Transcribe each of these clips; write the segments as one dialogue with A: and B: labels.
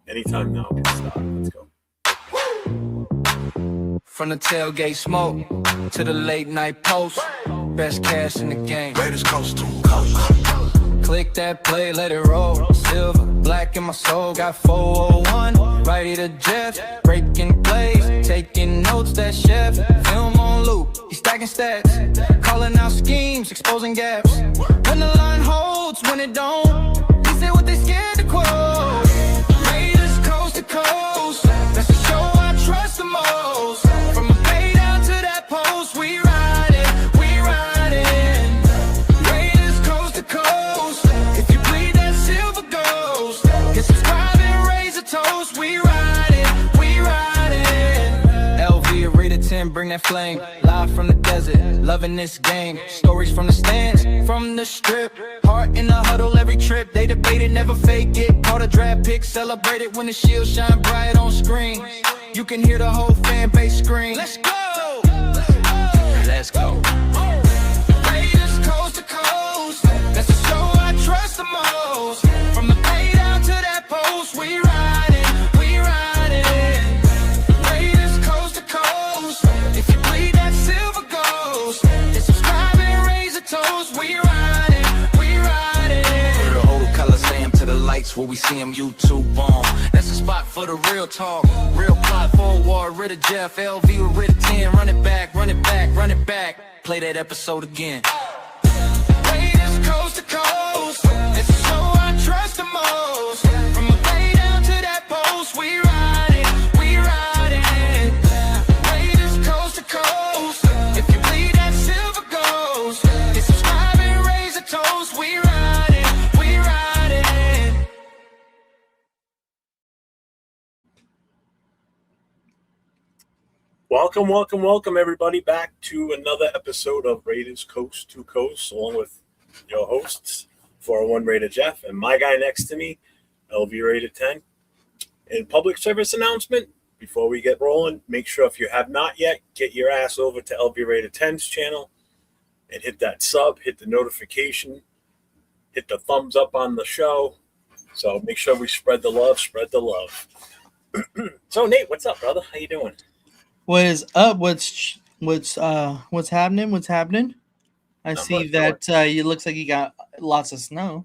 A: Anytime now, we can start. Let's go.
B: From the tailgate smoke to the late night post, best cash in the game.
C: Raiders coast to coast.
B: Click that play, let it roll. Silver, black in my soul, got 401. Righty to Jeff, breaking plays, taking notes, that chef. Film on loop, he's stacking stats, calling out schemes, exposing gaps. When the line holds, when it don't, he said what they scared to quote. Raiders coast to coast, that's the show I trust the most. From a pay down to that post, we ride it, we ride it. Raiders coast to coast, if you bleed that silver ghost, get subscribe and raise a toast. We ride it, we ride it. LV, Raider 10, bring that flame. Live from the desert, loving this game. Stories from the stands, from the strip. Heart in the huddle every trip. They debate it, never fake it. Caught a draft pick, celebrate it when the shield shine bright on screen. You can hear the whole fan base scream. Let's go! Let's go. Raiders coast to coast, that's the show I trust the most. From the pay down to that post, we ride it, we ride it. Raiders coast to coast, if you bleed that silver ghost, then subscribe and raise a toast. We ride it, we ride it. The whole Coliseum to the lights where we see him YouTube on. That's the spot for the real talk, real plot forward. Raider Jeff, LV with Raider 10, run it back, run it back, run it back. Play that episode again. Raiders coast to coast, it's the show I trust the most. From a pay down to that post, we ride it, we ride it. Raiders coast to coast, if you bleed that silver ghost, get subscribe and raise a toast. We ride it, we ride it.
A: Welcome, everybody, back to another episode of Raiders Coast to Coast, along with your hosts, 401 Raider Jeff, and my guy next to me, LV Raider 10. And public service announcement, before we get rolling, make sure if you have not yet, get your ass over to LV Raider 10's channel and hit that sub, hit the notification, hit the thumbs up on the show. So make sure we spread the love, So Nate, what's up, brother? How you doing?
D: What is up? What's happening? What's happening? I
A: Not
D: see
A: much,
D: that it looks like you got lots of snow.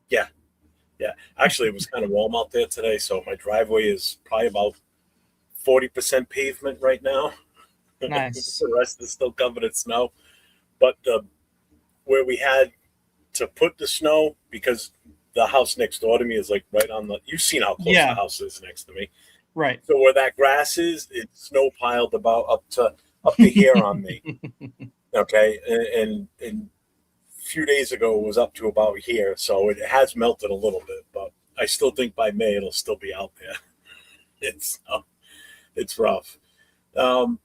A: Yeah. Actually, it was kind of warm out there today, so my driveway is probably about 40% pavement right now.
D: Nice.
A: The rest is still covered in snow. But where we had to put the snow, because the house next door to me is like right on the. You've seen how close the house is next to me.
D: Right.
A: So where that grass is, it's snow piled about up to here on me. Okay, and a few days ago it was up to about here, so it has melted a little bit, but I still think by May it'll still be out there. It's rough. But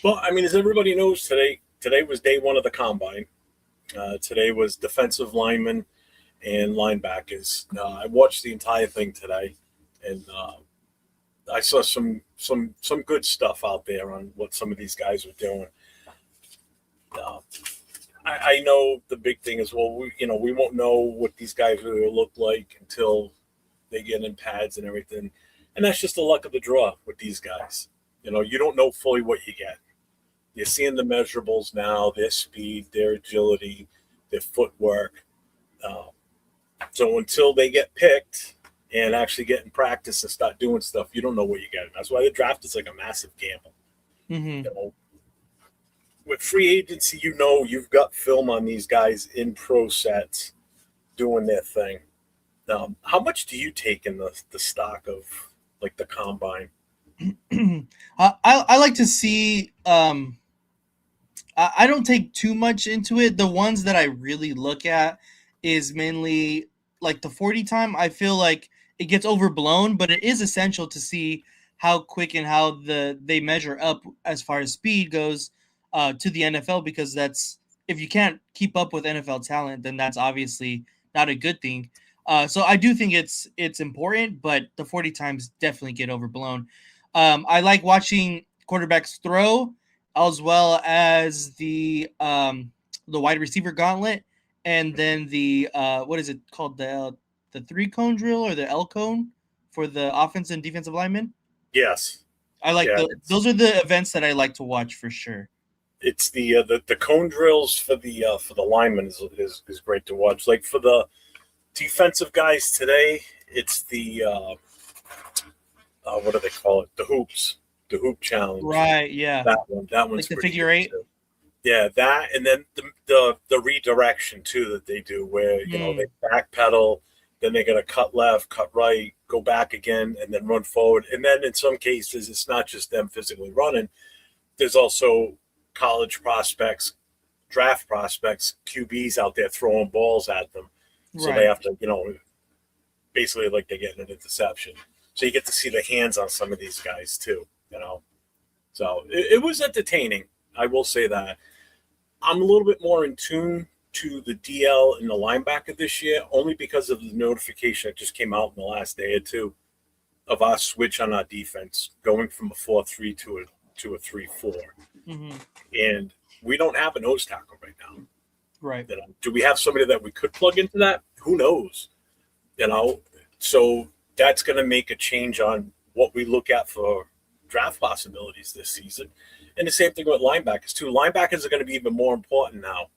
A: I mean, as everybody knows, today was day one of the combine. Today was defensive linemen and linebackers. I watched the entire thing today, and I saw some good stuff out there on what some of these guys were doing. I know the big thing is, well, we won't know what these guys really look like until they get in pads and everything, and that's just the luck of the draw with these guys. You don't know fully what you get. You're seeing the measurables now, their speed, their agility, their footwork. So until they get picked and actually get in practice and start doing stuff, you don't know what you get. That's why the draft is like a massive gamble.
D: Mm-hmm.
A: With free agency, you've got film on these guys in pro sets doing their thing. How much do you take in the stock of like the combine?
D: I like to see. I don't take too much into it. The ones that I really look at is mainly like the 40 time. I feel like it gets overblown, but it is essential to see how quick and how they measure up as far as speed goes to the NFL, because that's, if you can't keep up with NFL talent, then that's obviously not a good thing. So I do think it's important, but the 40 times definitely get overblown. I like watching quarterbacks throw, as well as the wide receiver gauntlet, and then the what is it called, the 3-cone drill or the L cone? for the offense and defensive linemen.
A: Yes.
D: I like
A: Yeah,
D: those are the events that I like to watch for sure.
A: it's the cone drills for the linemen is great to watch. Like for the defensive guys today, it's the what do they call it? The hoop challenge.
D: Right, yeah.
A: That one's
D: Like the
A: pretty
D: figure
A: good,
D: eight.
A: too. Yeah, that, and then the redirection too that they do, where they backpedal, then they're gonna cut left, cut right, go back again, and then run forward. And then in some cases, it's not just them physically running. There's also college prospects, draft prospects, QBs out there throwing balls at them, so they
D: Right.
A: have to basically like they're getting an interception. So you get to see the hands on some of these guys too. So it was entertaining. I will say that. I'm a little bit more in tune to the DL and the linebacker this year, only because of the notification that just came out in the last day or two of our switch on our defense, going from a 4-3 to a 3-4.
D: Mm-hmm.
A: And we don't have a nose tackle right now.
D: Right.
A: Do we have somebody that we could plug into that? Who knows? So that's going to make a change on what we look at for draft possibilities this season. And the same thing with linebackers too. Linebackers are going to be even more important now,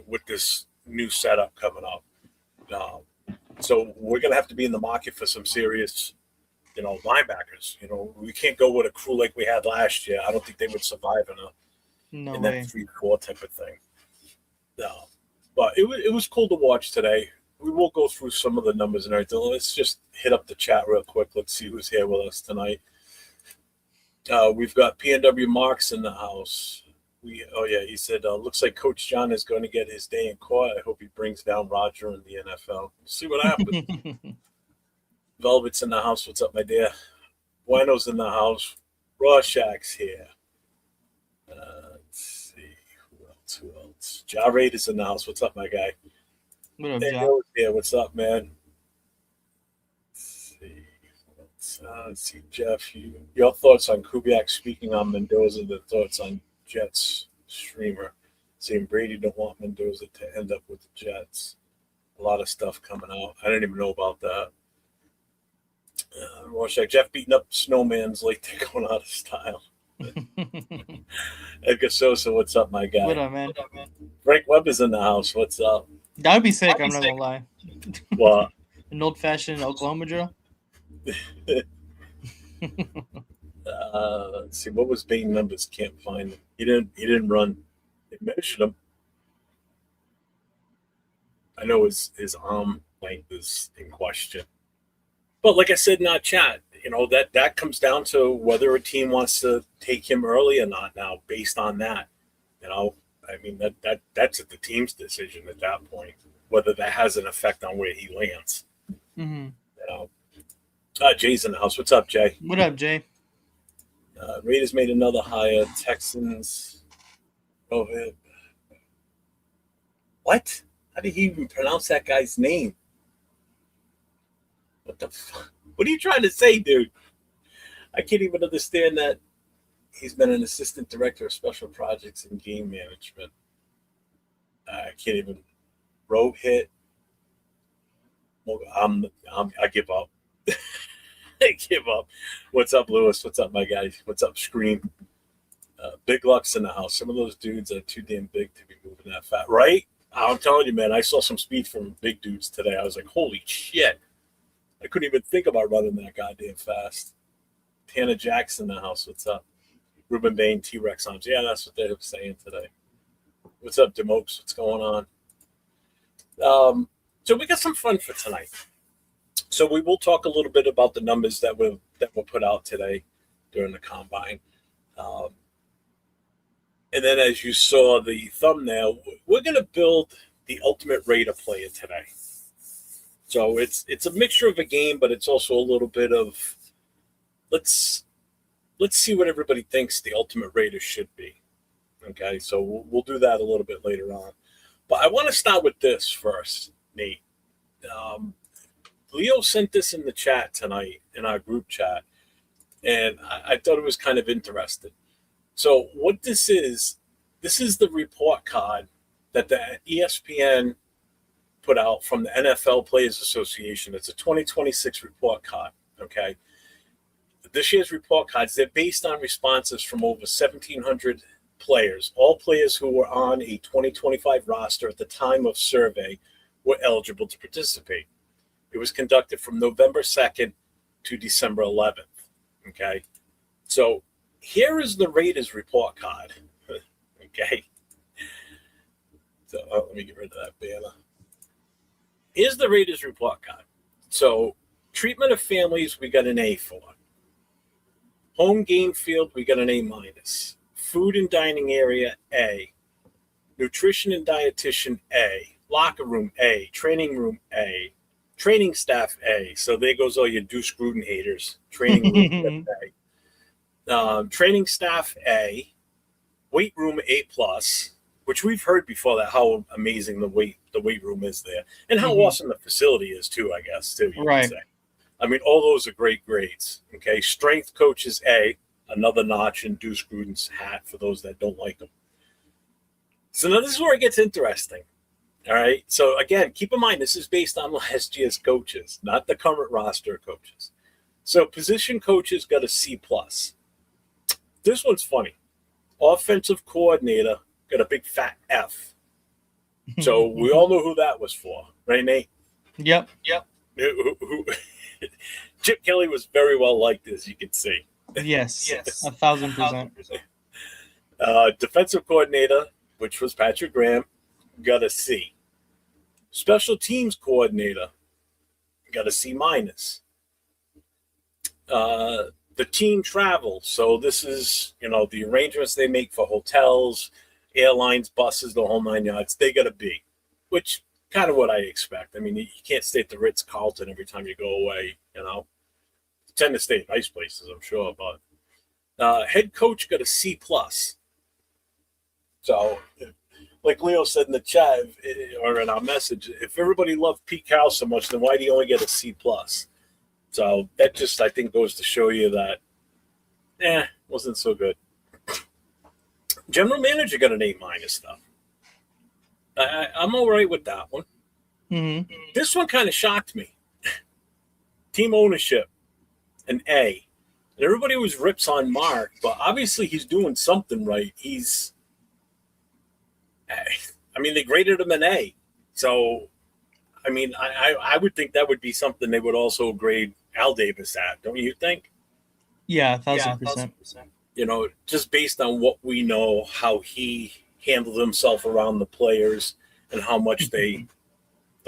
A: with this new setup coming up. So we're going to have to be in the market for some serious, linebackers. We can't go with a crew like we had last year. I don't think they would survive in that 3-4 type of thing. No, but it was cool to watch today. We will go through some of the numbers and everything. Let's just hit up the chat real quick. Let's see who's here with us tonight. We've got PNW Marks in the house. He said, looks like Coach John is going to get his day in court. I hope he brings down Roger in the NFL. We'll see what happens. Velvet's in the house. What's up, my dear? Bueno's in the house. Rorschach's here. Let's see. Who else? Jared is in the house. What's up, my guy?
D: What up,
A: Hey,
D: John?
A: yeah, what's up, man? Let's see, Jeff. Your thoughts on Kubiak speaking on Mendoza, the thoughts on Jets streamer, saying Brady don't want Mendoza to end up with the Jets. A lot of stuff coming out. I didn't even know about that. Rorschach, Jeff beating up snowman's like they're going out of style. Edgar Sosa, what's up, my guy?
D: What up, man?
A: Frank Webb is in the house. What's up?
D: That would be sick. I'm not gonna lie.
A: What?
D: An old-fashioned Oklahoma drill.
A: Let's see. What was Bain numbers? Can't find him. He didn't run. They measured him. I know his arm length is in question. But like I said in our chat, that comes down to whether a team wants to take him early or not now, based on that. I mean that's the team's decision at that point, whether that has an effect on where he lands.
D: Mm-hmm.
A: Jay's in the house. What's up, Jay?
D: What up, Jay?
A: Raiders made another hire. Texans. What? How did he even pronounce that guy's name? What the fuck? What are you trying to say, dude? I can't even understand that. He's been an assistant director of special projects and game management. I can't even. Rohit. I give up. I give up. What's up, Lewis? What's up, my guy? What's up, Scream? Big Luck's in the house. Some of those dudes are too damn big to be moving that fast, right? I'm telling you, man. I saw some speed from big dudes today. I was like, holy shit. I couldn't even think about running that goddamn fast. Tanner Jackson in the house. What's up? Ruben Bain, T-Rex arms. Yeah, that's what they were saying today. What's up, Demokes? What's going on? So we got some fun for tonight. So we will talk a little bit about the numbers that were put out today during the combine. And then as you saw the thumbnail, we're going to build the ultimate Raider player today. So it's a mixture of a game, but it's also a little bit of let's see what everybody thinks the ultimate Raider should be. Okay, so we'll do that a little bit later on. But I want to start with this first, Nate. Leo sent this in the chat tonight, in our group chat, and I thought it was kind of interesting. So what this is the report card that the ESPN put out from the NFL Players Association. It's a 2026 report card, okay? This year's report cards, they're based on responses from over 1,700 players. All players who were on a 2025 roster at the time of survey were eligible to participate. It was conducted from November 2nd to December 11th, okay? So here is the Raiders report card, okay? So let me get rid of that banner. Here's the Raiders report card. So treatment of families, we got an A for. Home game field, we got an A minus. Food and dining area, A. Nutrition and dietitian, A. Locker room, A. Training room, A. Training staff, A. So there goes all your Deuce Gruden haters. Training room, A. Training staff, A. Weight room, A plus, which we've heard before that how amazing the weight room is there, and how awesome the facility is too. I guess too. You
D: Right.
A: could say. I mean, all those are great grades. Okay, strength coach is A, another notch in Deuce Gruden's hat for those that don't like him. So now this is where it gets interesting. All right. So again, keep in mind this is based on last year's coaches, not the current roster coaches. So position coaches got a C plus. This one's funny. Offensive coordinator got a big fat F. So we all know who that was for, right, Nate?
D: Yep.
A: Chip Kelly was very well liked, as you can see.
D: Yes. 1,000%.
A: Defensive coordinator, which was Patrick Graham, got a C. Special teams coordinator got a C minus. The team travel. So this is, the arrangements they make for hotels, airlines, buses, the whole 9 yards. They got a B, which kind of what I expect. I mean, you can't stay at the Ritz-Carlton every time you go away, You tend to stay at nice places, I'm sure. But head coach got a C plus. So, like Leo said in the chat or in our message, if everybody loved Pete Carroll so much, then why do you only get a C plus? So that just, I think, goes to show you that, wasn't so good. General manager got an A minus, though. I'm all right with that one.
D: Mm-hmm.
A: This one kind of shocked me. Team ownership, an A. And everybody always rips on Mark, but obviously he's doing something right. They graded him an A. So, I would think that would be something they would also grade Al Davis at, don't you think?
D: Yeah, 1,000%.
A: Just based on what we know, how he handled himself around the players and how much the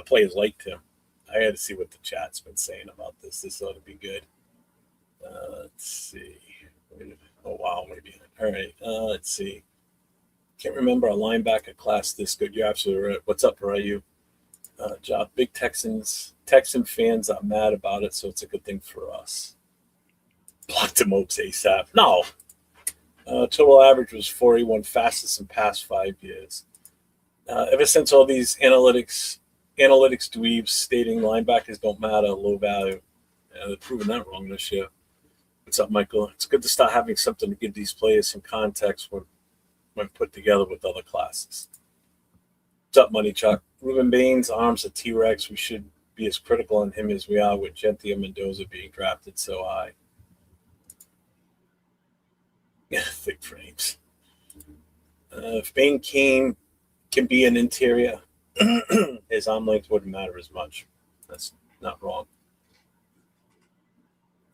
A: players liked him. I had to see what the chat's been saying about this. This ought to be good. Let's see. Oh, wow, maybe. All right, let's see. Can't remember a linebacker class this good. You're absolutely right. What's up, Ryu? Job. Big Texan fans are mad about it, so it's a good thing for us. Blocked him up ASAP. No. Total average was 41, fastest in past 5 years. Ever since all these analytics dweebs stating linebackers don't matter, low value. They're proving that wrong this year. What's up, Michael? It's good to start having something to give these players some context when put together with other classes. What's up, Money Chuck? Ruben Baines, arms a T-Rex. We should be as critical on him as we are with Genti and Mendoza being drafted so high. Thick frames. If Bain can be an interior, his arm length wouldn't matter as much. That's not wrong.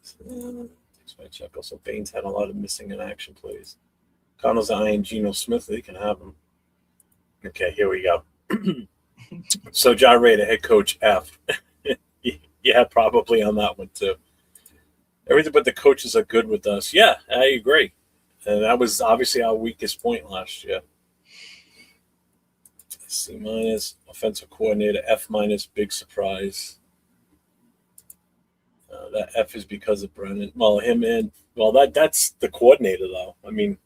A: Takes my check. Also, Baines had a lot of missing in action plays. Connell's eyeing Geno Smith. They can have him. Okay, here we go. So, John Raider, head coach F. Yeah, probably on that one too. Everything but the coaches are good with us. Yeah, I agree. And that was obviously our weakest point last year. C minus, offensive coordinator, F minus, big surprise. That F is because of Brennan. Well, that's the coordinator though. I mean,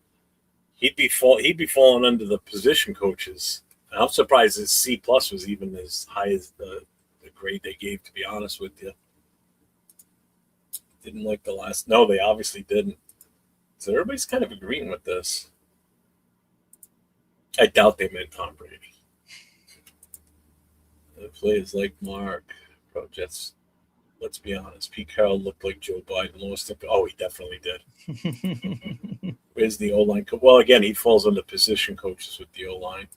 A: he'd be falling under the position coaches. I'm surprised his C plus was even as high as the grade they gave. To be honest with you, didn't like the last. No, they obviously didn't. So everybody's kind of agreeing with this. I doubt they meant Tom Brady. The players like Mark, bro, Jets. Let's be honest. Pete Carroll looked like Joe Biden. Oh, he definitely did. Where's the O-line? Well, again, he falls under position coaches with the O-line.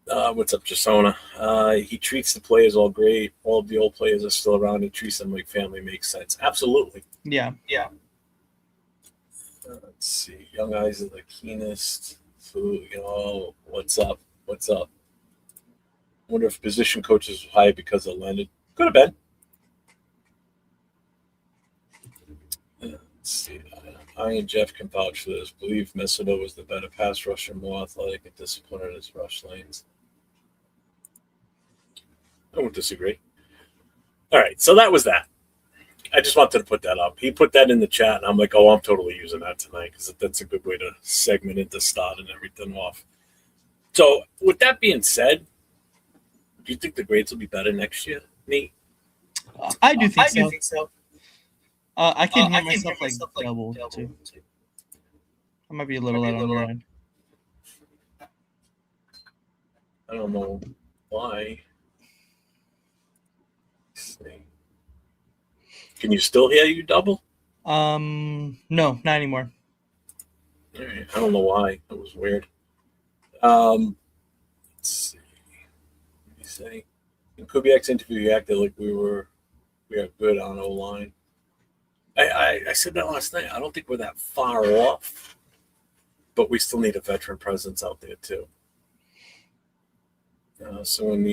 A: What's up, Jasona? He treats the players all great. All of the old players are still around. He treats them like family. Makes sense. Absolutely.
D: Yeah.
A: Let's see. Young eyes are the keenest. Food, what's up? What's up? Wonder if position coaches were hired because of Leonard. Could have been. Let's see. I and Jeff can vouch for this. Believe Mesodo was the better pass rusher, more athletic and disciplined in his rush lanes. I won't disagree. All right, so that was that. I just wanted to put that up. He put that in the chat, and I'm like, oh, I'm totally using that tonight because that's a good way to segment into start and everything off. So with that being said, do you think the grades will be better next year, Nate?
D: I do think so. I can hear myself like double too. I might be a little out on the line.
A: I don't know why. Let's see. Can you still hear you double?
D: No, not anymore.
A: All right. I don't know why. That was weird. Let's see. What did he say? In Kubiak's interview, he acted like we are good on O-line. I said that last night. I don't think we're that far off, but we still need a veteran presence out there too. Someone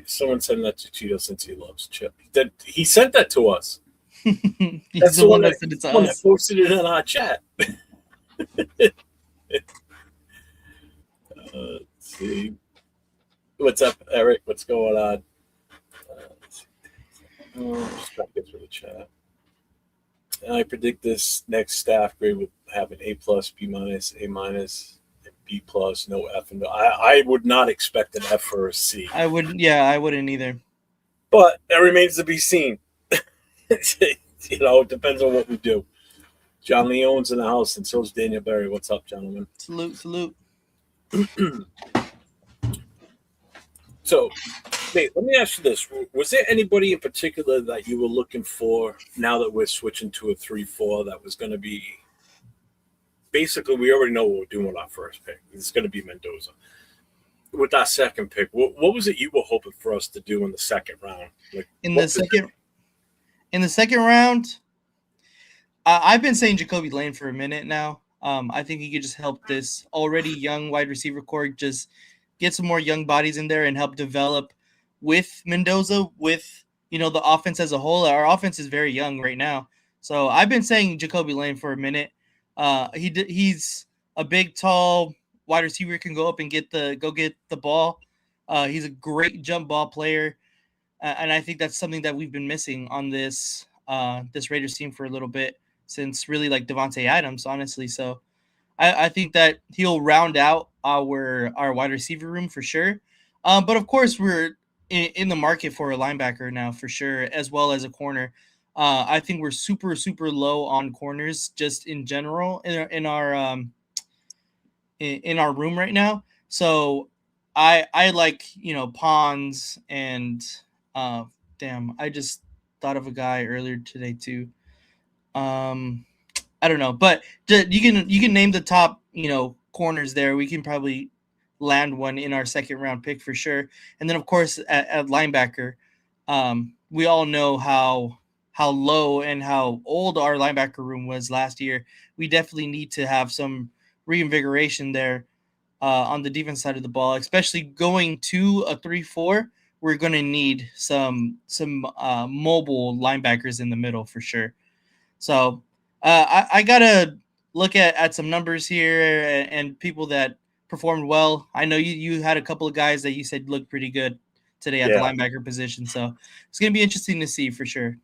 A: sent that to Cheeto since he loves Chip. He sent that to us.
D: That's the one that sent it to us.
A: That posted it in our chat. Let's see. What's up, Eric? What's going on? Just trying to get through the chat. And I predict this next staff grade will have an A+, B-, A-, B+, no F. And I would not expect an F or a C.
D: I wouldn't either.
A: But that remains to be seen. It depends on what we do. John Leone's in the house, and so is Daniel Berry. What's up, gentlemen?
D: Salute.
A: So, Nate, let me ask you this. Was there anybody in particular that you were looking for now that we're switching to a 3-4 that was going to be – basically, we already know what we're doing with our first pick. It's going to be Mendoza. With our second pick, what was it you were hoping for us to do in the second round?
D: In the second round, I've been saying Jacoby Lane for a minute now. I think he could just help this already young wide receiver core just get some more young bodies in there and help develop with Mendoza, with the offense as a whole. Our offense is very young right now, so I've been saying Jacoby Lane for a minute. He's a big, tall wide receiver, can go up and get the ball. He's a great jump ball player. And I think that's something that we've been missing on this Raiders team for a little bit since really like Devontae Adams, honestly. So I think that he'll round out our wide receiver room for sure. But of course, we're in the market for a linebacker now for sure, as well as a corner. I think we're super, super low on corners just in general in our room right now. So I like Pons and I just thought of a guy earlier today too. I don't know, but you can name the top corners there. We can probably land one in our second round pick for sure. And then of course at linebacker, we all know how low and how old our linebacker room was last year. We definitely need to have some reinvigoration there on the defense side of the ball, especially going to a 3-4. We're going to need some mobile linebackers in the middle for sure. So I got to look at some numbers here and people that performed well. I know you had a couple of guys that you said looked pretty good today at the linebacker position. So it's going to be interesting to see for sure.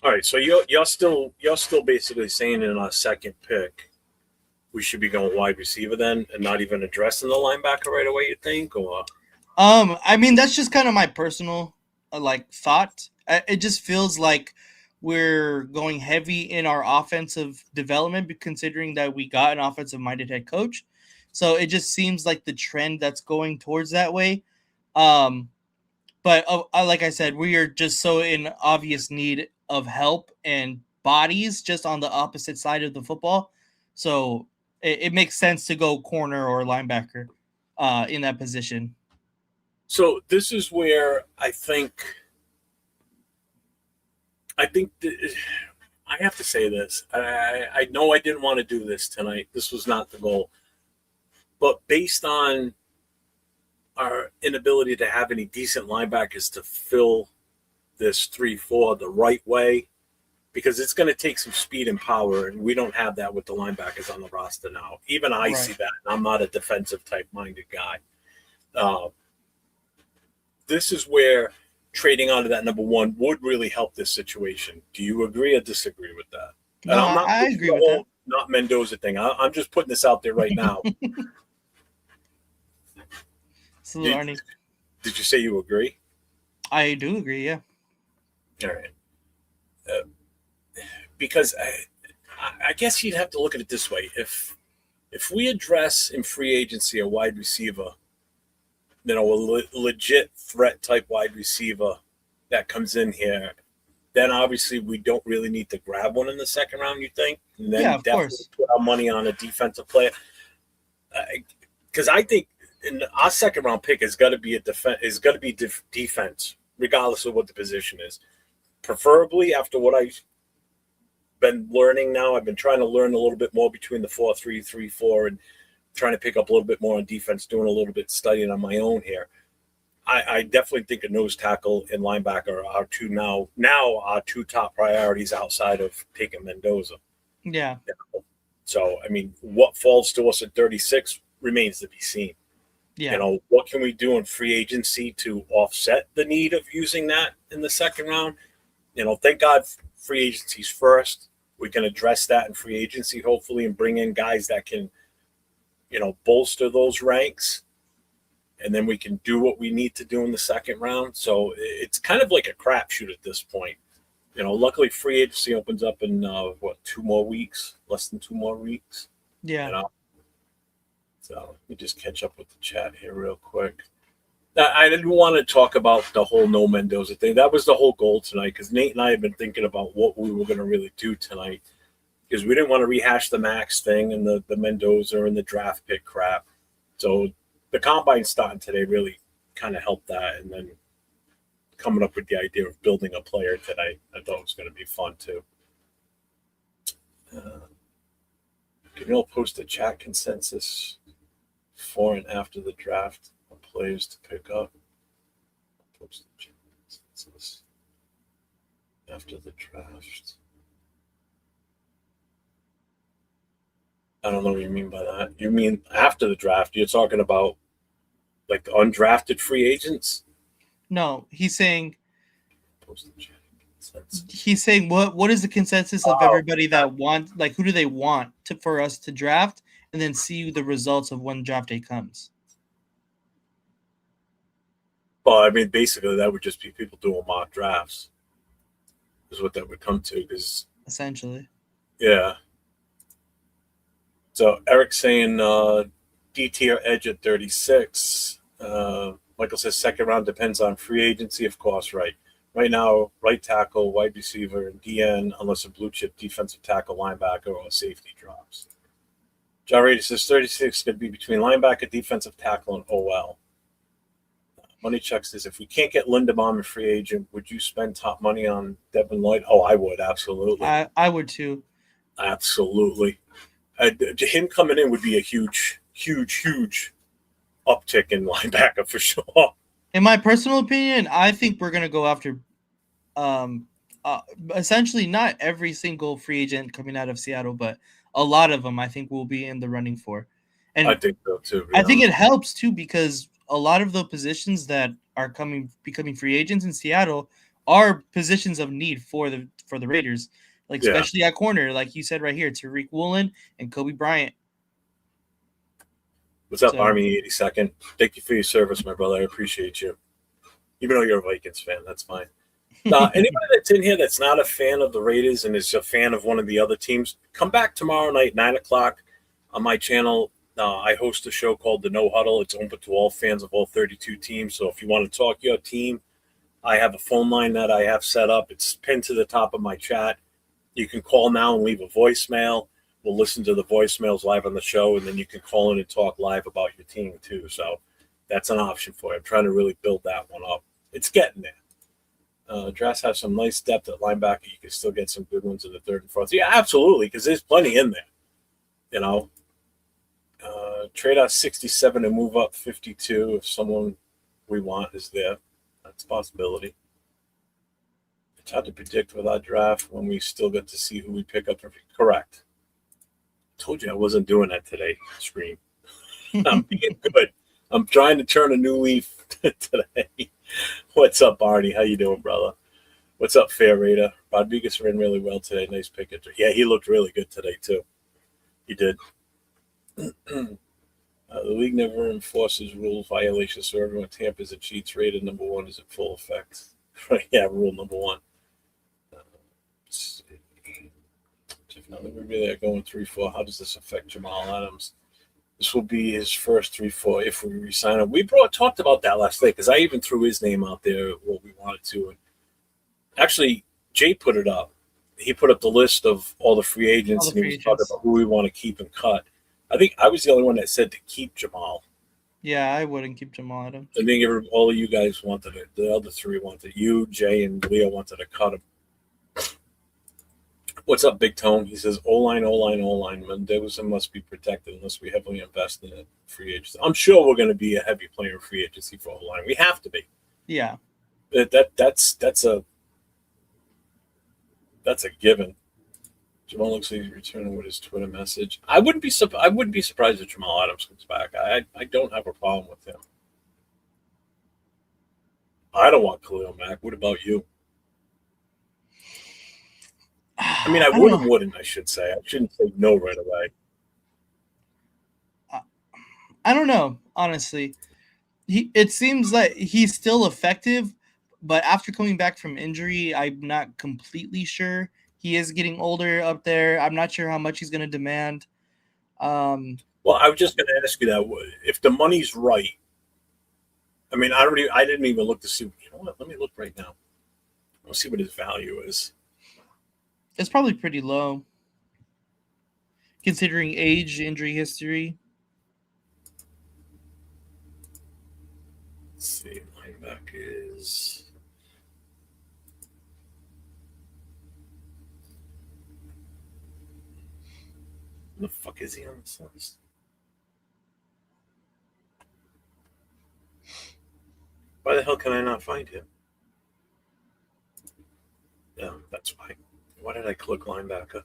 A: All right. So you're still basically saying in our second pick, we should be going wide receiver then and not even addressing the linebacker right away, you think? Or
D: I mean, that's just kind of my personal thought. It just feels like we're going heavy in our offensive development, considering that we got an offensive-minded head coach. So it just seems like the trend that's going towards that way. But like I said, we are just so in obvious need of help and bodies just on the opposite side of the football. So it makes sense to go corner or linebacker in that position.
A: So this is where I think I have to say this. I know I didn't want to do this tonight. This was not the goal. But based on our inability to have any decent linebackers to fill this 3-4 the right way, because it's going to take some speed and power, and we don't have that with the linebackers on the roster now. Even I see that. I'm not a defensive type-minded guy. This is where trading out of that number one would really help this situation. Do you agree or disagree with that?
D: No,
A: And I'm not
D: I agree with that.
A: Not Mendoza thing. I'm just putting this out there right now.
D: Salute, Arnie.
A: Did you say you agree?
D: I do agree, yeah.
A: All right. Because I guess you'd have to look at it this way. If we address in free agency a wide receiver, a legit threat type wide receiver that comes in here, then obviously we don't really need to grab one in the second round, you think? And then
D: of course.
A: Put our money on a defensive player. Because I think in our second round pick is got to be defense, regardless of what the position is. Preferably after what I've been learning now, I've been trying to learn a little bit more between the 4-3, 3-4, and trying to pick up a little bit more on defense, doing a little bit studying on my own here. I definitely think a nose tackle and linebacker are our two top priorities outside of taking Mendoza.
D: Yeah.
A: So, I mean, what falls to us at 36 remains to be seen.
D: Yeah.
A: What can we do in free agency to offset the need of using that in the second round? Thank God free agency's first. We can address that in free agency, hopefully, and bring in guys that can, bolster those ranks. And then we can do what we need to do in the second round. So it's kind of like a crapshoot at this point. Luckily free agency opens up in, 2 more weeks, less than 2 more weeks.
D: Yeah.
A: So let me just catch up with the chat here real quick. I didn't want to talk about the whole no Mendoza thing. That was the whole goal tonight, because Nate and I have been thinking about what we were going to really do tonight, because we didn't want to rehash the Max thing and the Mendoza and the draft pick crap. So the combine starting today really kind of helped that, and then coming up with the idea of building a player tonight, I thought it was going to be fun too. Can you all post a chat consensus for and after the draft of players to pick up? Post the chat consensus after the draft. I don't know what you mean by that. You mean after the draft? You're talking about like the undrafted free agents?
D: No, he's saying what is the consensus of everybody that wants, like, who do they want for us to draft, and then see the results of when draft day comes.
A: Well, I mean, basically that would just be people doing mock drafts is what that would come to, because
D: essentially.
A: Yeah. So Eric's saying D tier edge at 36. Michael says second round depends on free agency, of course, right. Right now, right tackle, wide receiver, and DN, unless a blue chip defensive tackle, linebacker, or safety drops. John Raider says 36 could be between linebacker, defensive tackle, and OL. Money Chuck says, if we can't get Linderbaum a free agent, would you spend top money on Devin Lloyd? Oh, I would, absolutely.
D: I would too.
A: Absolutely. Him coming in would be a huge, huge, huge uptick in linebacker for sure.
D: In my personal opinion, I think we're going to go after essentially not every single free agent coming out of Seattle, but a lot of them I think will be in the running for. And
A: I think so too.
D: I think it helps too, because a lot of the positions that are becoming free agents in Seattle are positions of need for the Raiders, like especially at corner, like you said right here, Tariq Woolen and Kobe Bryant.
A: What's up, Army 82nd? Thank you for your service, my brother. I appreciate you. Even though you're a Vikings fan, that's fine. Anybody that's in here that's not a fan of the Raiders and is a fan of one of the other teams, come back tomorrow night, 9 o'clock on my channel. I host a show called the No Huddle. It's open to all fans of all 32 teams. So if you want to talk your team, I have a phone line that I have set up. It's pinned to the top of my chat. You can call now and leave a voicemail. We'll listen to the voicemails live on the show, and then you can call in and talk live about your team too. So that's an option for you. I'm trying to really build that one up. It's getting there. Drafts have some nice depth at linebacker. You can still get some good ones in the third and fourth. Yeah, absolutely, because there's plenty in there. You know, trade out 67 and move up 52 if someone we want is there. That's a possibility. It's hard to predict with our draft when we still get to see who we pick up. Correct. I told you I wasn't doing that today, Scream. I'm being good. I'm trying to turn a new leaf today. What's up, Barney? How you doing, brother? What's up, Fair Raider? Rodriguez ran really well today. Nice pick. Yeah, he looked really good today, too. He did. The league never enforces rules violations, so everyone tampers and cheats. Rated number 1 is in full effect. Yeah, rule number 1. Now that we really are going 3-4, how does this affect Jamal Adams? This will be his first 3-4 if we resign him. We talked about that last night because I even threw his name out there what we wanted to. And actually, Jay put it up. He put up the list of all the free agents, and he was talking about who we want to keep and cut. I think I was the only one that said to keep Jamal.
D: Yeah, I wouldn't keep Jamal Adams.
A: I think all of you guys wanted it. The other 3 wanted it. You, Jay, and Leo wanted to cut him. What's up, Big Tone? He says, O-line. Mendoza must be protected unless we heavily invest in it. Free agency. I'm sure we're going to be a heavy player in free agency for O-line. We have to be.
D: Yeah.
A: That's a given. Jamal looks like he's returning with his Twitter message. I wouldn't be surprised if Jamal Adams comes back. I don't have a problem with him. I don't want Khalil Mack. What about you? I mean, I would and wouldn't, I should say. I shouldn't say no right away.
D: I don't know, honestly. It seems like he's still effective, but after coming back from injury, I'm not completely sure. He is getting older up there. I'm not sure how much he's going to demand.
A: Well, I was just going to ask you that. If the money's right, I mean, I didn't even look to see. You know what? Let me look right now. I'll see what his value is.
D: It's probably pretty low, considering age, injury history.
A: Let's see. Linebacker is. Where the fuck is he on this list? Why the hell can I not find him? Yeah, that's why. Why did I click linebacker?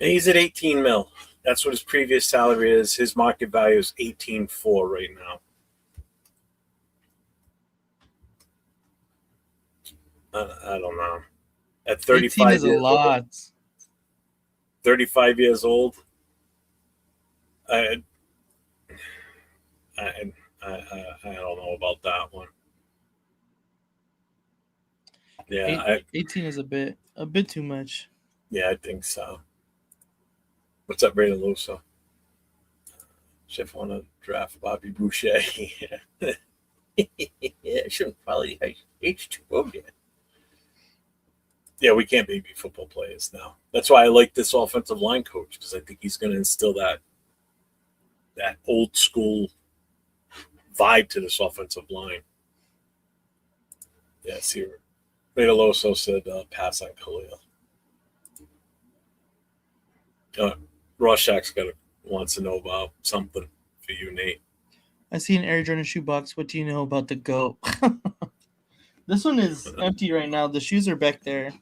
A: And he's at 18 mil. That's what his previous salary is. His market value is 18.4 right now. I don't know. At 35
D: 18 is a lot.
A: Old, 35 years old. I don't know about that one. Yeah,
D: 18 is a bit too much.
A: Yeah, I think so. What's up, Brandon Luso? Chef want to draft Bobby Boucher. Yeah, shouldn't probably H2O yet. Yeah, we can't baby football players now. That's why I like this offensive line coach, because I think he's going to instill that old school vibe to this offensive line. Yeah, see, Redoloso said pass on Khalil. Rorschach's wants to know about something for you, Nate.
D: I see an Air Jordan shoebox. What do you know about the GOAT? This one is empty right now. The shoes are back there.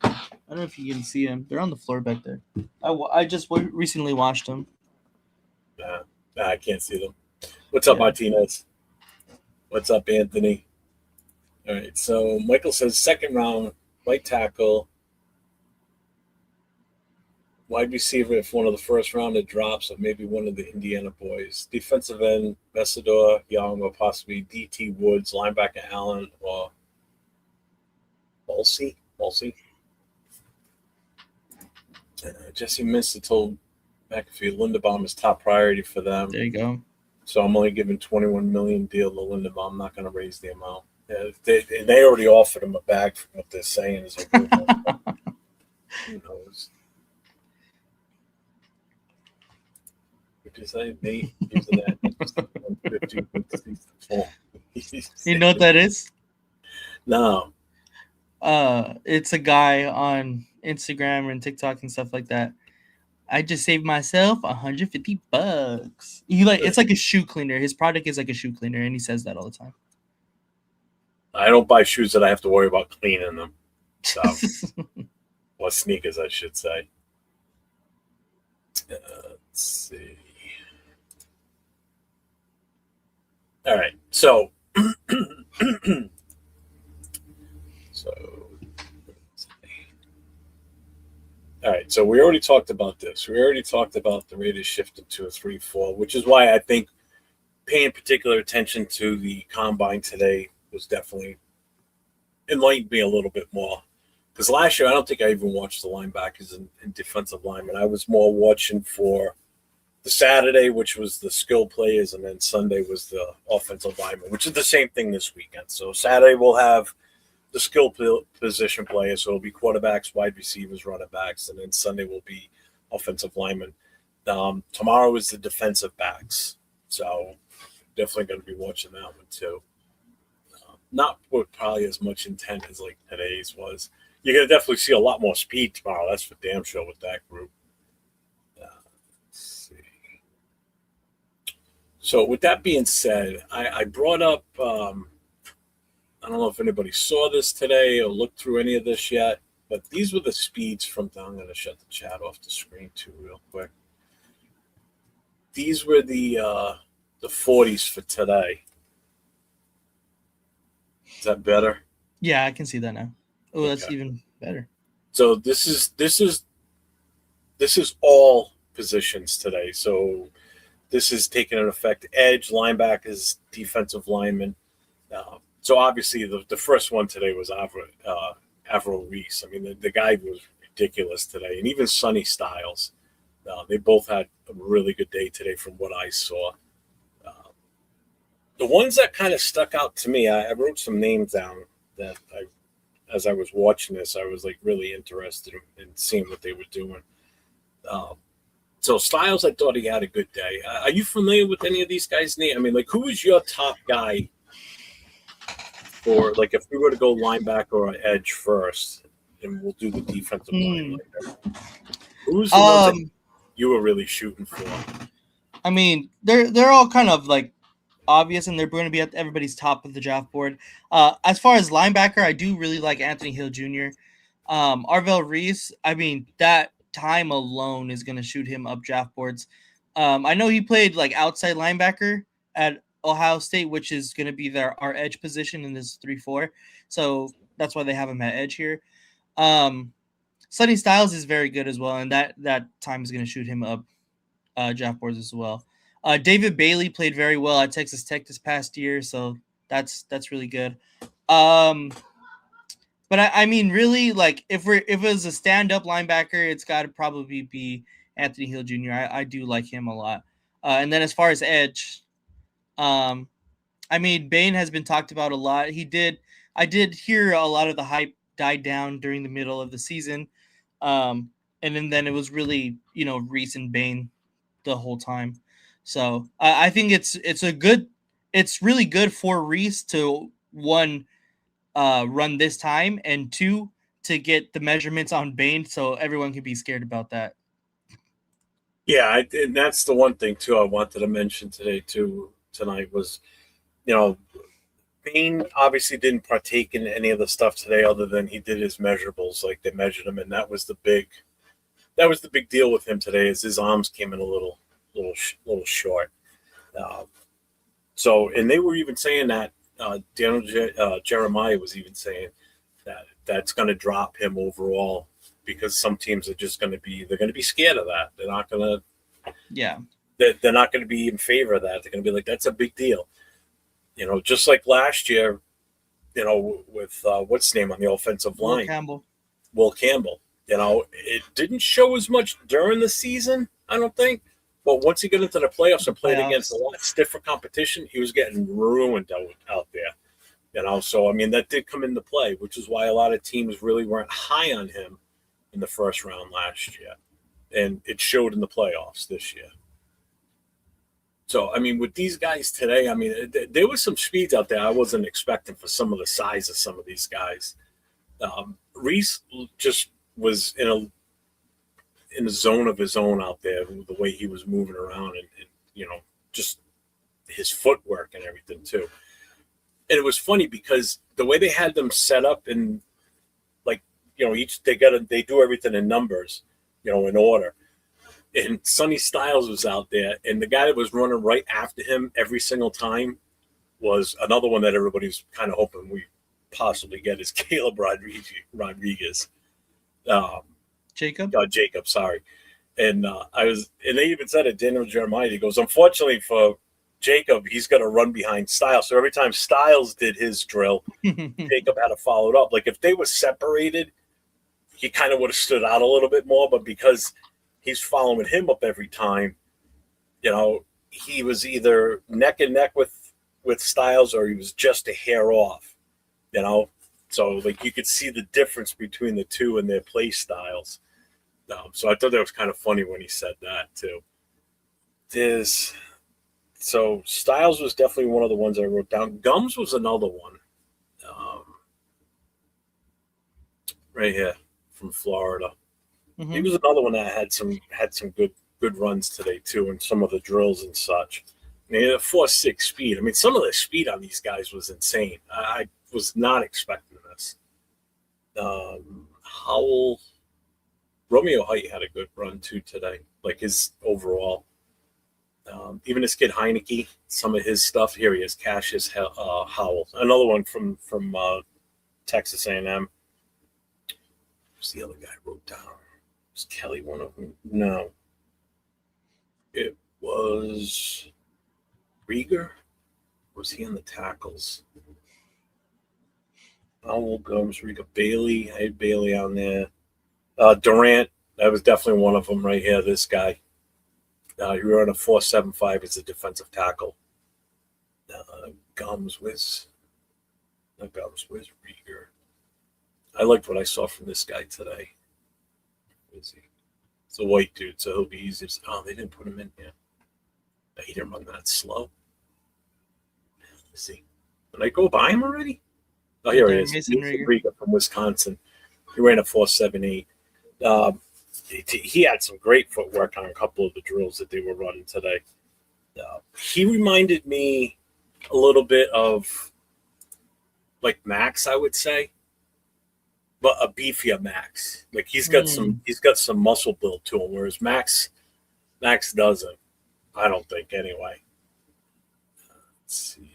D: I don't know if you can see them. They're on the floor back there. I just recently washed them.
A: Nah, I can't see them. What's up, Martinez? What's up, Anthony? All right, so Michael says second round, right tackle, wide receiver if one of the first round it drops, or maybe one of the Indiana boys. Defensive end, Messidor, Young, or possibly D.T. Woods, linebacker Allen, or Balsey. Jesse Minster told McAfee Linderbaum is top priority for them.
D: There you go.
A: So I'm only giving $21 million deal to Linderbaum. I'm not going to raise the amount. Yeah, they already offered him a bag from what they're saying is a rumor. Who knows? What you say, Nate? Using that 150
D: You know what that is?
A: No.
D: It's a guy on Instagram and TikTok and stuff like that. I just saved myself $150. It's like a shoe cleaner. His product is like a shoe cleaner, and he says that all the time.
A: I don't buy shoes that I have to worry about cleaning them. So, or sneakers, I should say. Let's see. All right, so all right, so we already talked about this. We already talked about the Raiders shifting to a 3-4, which is why I think paying particular attention to the combine today was definitely enlightened me a little bit more. Because last year, I don't think I even watched the linebackers and defensive linemen. I was more watching for the Saturday, which was the skill players, and then Sunday was the offensive linemen, which is the same thing this weekend. So Saturday we'll have the skill position players, so it'll be quarterbacks, wide receivers, running backs, and then Sunday will be offensive linemen. Tomorrow is the defensive backs, so definitely going to be watching that one too. Not with probably as much intent as like today's was. You're going to definitely see a lot more speed tomorrow. That's for damn sure with that group. Let's see. So with that being said, I brought up, I don't know if anybody saw this today or looked through any of this yet, but these were the speeds from, I'm going to shut the chat off the screen too real quick. These were the 40s for today. Is that better?
D: Yeah, I can see that now. Oh, okay. That's even better.
A: So this is all positions today. So this is taking an effect. Edge, linebackers, defensive linemen. So obviously the first one today was Averill Reese. I mean, the guy was ridiculous today. And even Sonny Styles. They both had a really good day today from what I saw. The ones that kind of stuck out to me, I wrote some names down that as I was watching this, I was like really interested in seeing what they were doing. So Styles, I thought he had a good day. Are you familiar with any of these guys' names? I mean, like, who was your top guy for, like, if we were to go linebacker or edge first, and we'll do the defensive line later. Who's the ones that you were really shooting for?
D: I mean, they're all kind of like obvious, and they're going to be at everybody's top of the draft board. As far as linebacker, I do really like Anthony Hill Jr. Arvell Reese, I mean, that time alone is going to shoot him up draft boards. I know he played like outside linebacker at Ohio State, which is going to be our edge position in this 3-4. So that's why they have him at edge here. Sonny Styles is very good as well, and that time is going to shoot him up draft boards as well. David Bailey played very well at Texas Tech this past year, so that's really good. But I mean, really, like if it was a stand-up linebacker, it's got to probably be Anthony Hill Jr. I do like him a lot. And then as far as edge, I mean, Bain has been talked about a lot. I did hear a lot of the hype died down during the middle of the season, and then it was really Reese and Bain the whole time. So I think it's really good for Reese to one run this time, and two to get the measurements on Bain so everyone can be scared about that.
A: Yeah, and that's the one thing too I wanted to mention tonight was, Bain obviously didn't partake in any of the stuff today other than he did his measurables, like they measured him, and that was the big deal with him today, is his arms came in a little short. So, and they were even saying that Daniel Jeremiah was even saying that that's going to drop him overall, because some teams are just going to be scared of that. They're not going to, they're not going to be in favor of that. They're going to be like, that's a big deal. Just like last year, with what's his name on the offensive line? Will Campbell. It didn't show as much during the season, I don't think. But once he got into the playoffs and played against a lot stiffer competition, he was getting ruined out there. So I mean that did come into play, which is why a lot of teams really weren't high on him in the first round last year, and it showed in the playoffs this year. So I mean, with these guys today, I mean there was some speeds out there I wasn't expecting for some of the size of some of these guys. Reese just was in a zone of his own out there, the way he was moving around and just his footwork and everything too. And it was funny because the way they had them set up and each they do everything in numbers, in order. And Sonny Styles was out there, and the guy that was running right after him every single time was another one that everybody's kind of hoping we possibly get is Caleb Rodriguez. Jacob, sorry. And they even said it, Daniel Jeremiah, he goes, unfortunately for Jacob, he's got to run behind Styles. So every time Styles did his drill, Jacob had to follow it up. Like if they were separated, he kind of would have stood out a little bit more, but because he's following him up every time, he was either neck and neck with Styles or he was just a hair off, So like you could see the difference between the two and their play styles. So I thought that was kind of funny when he said that too. So Styles was definitely one of the ones I wrote down. Gums was another one. Right here from Florida. Mm-hmm. He was another one that had some good runs today too, and some of the drills and such. I mean, a 4.6 speed. I mean, some of the speed on these guys was insane. I was not expecting this. Romeo Height had a good run too today, like his overall. Even this kid Heineke, some of his stuff. Here he is, Cassius Howell, another one from Texas A&M. Who's the other guy I wrote down? Was Kelly one of them? No. It was Rieger. Was he on the tackles? Howell, Gums, Rieger, Bailey. I had Bailey on there. Durant, that was definitely one of them right here, this guy. He ran a 4.75 as a defensive tackle. Gums was Rieger. I liked what I saw from this guy today. Is he? It's a white dude, so he'll be easy. They didn't put him in yet. He didn't run that slow. Let's see. Did I go by him already? Oh, here he is. Mason Rieger from Wisconsin. He ran a 4.78. He had some great footwork on a couple of the drills that they were running today. He reminded me a little bit of like Max, I would say, but a beefier Max. Like he's got some muscle build to him, whereas Max doesn't. I don't think anyway. Let's see.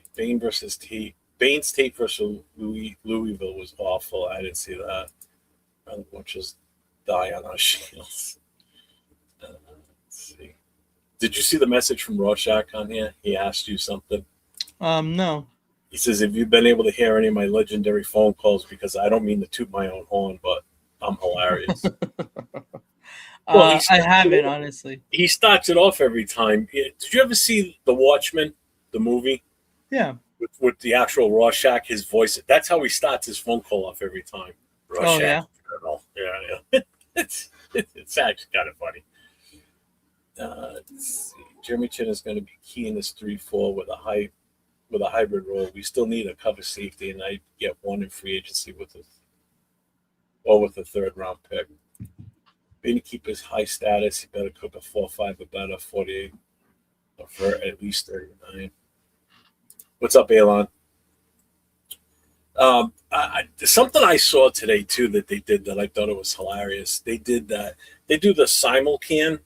A: Baines Tate versus Louisville was awful. I didn't see that. Let's just die on our shields. Let's see. Did you see the message from Rorschach on here? He asked you something.
D: No.
A: He says, have you been able to hear any of my legendary phone calls? Because I don't mean to toot my own horn, but I'm hilarious.
D: Well, I haven't, honestly.
A: He starts it off every time. Did you ever see The Watchmen, the movie?
D: Yeah.
A: With the actual Rorschach, his voice. That's how he starts his phone call off every time. Rorschach.
D: Oh, yeah?
A: Yeah. It's actually kind of funny. Let's see. Jeremy Chin is going to be key in this 3-4 with a hybrid role. We still need a cover safety, and I get one in free agency with a third round pick. Being to keep his high status, he better cook a 4.5 or better, 48 for at least 39. What's up, Elon? Something I saw today too that they did that I thought it was hilarious. They did that. They do the simulcan.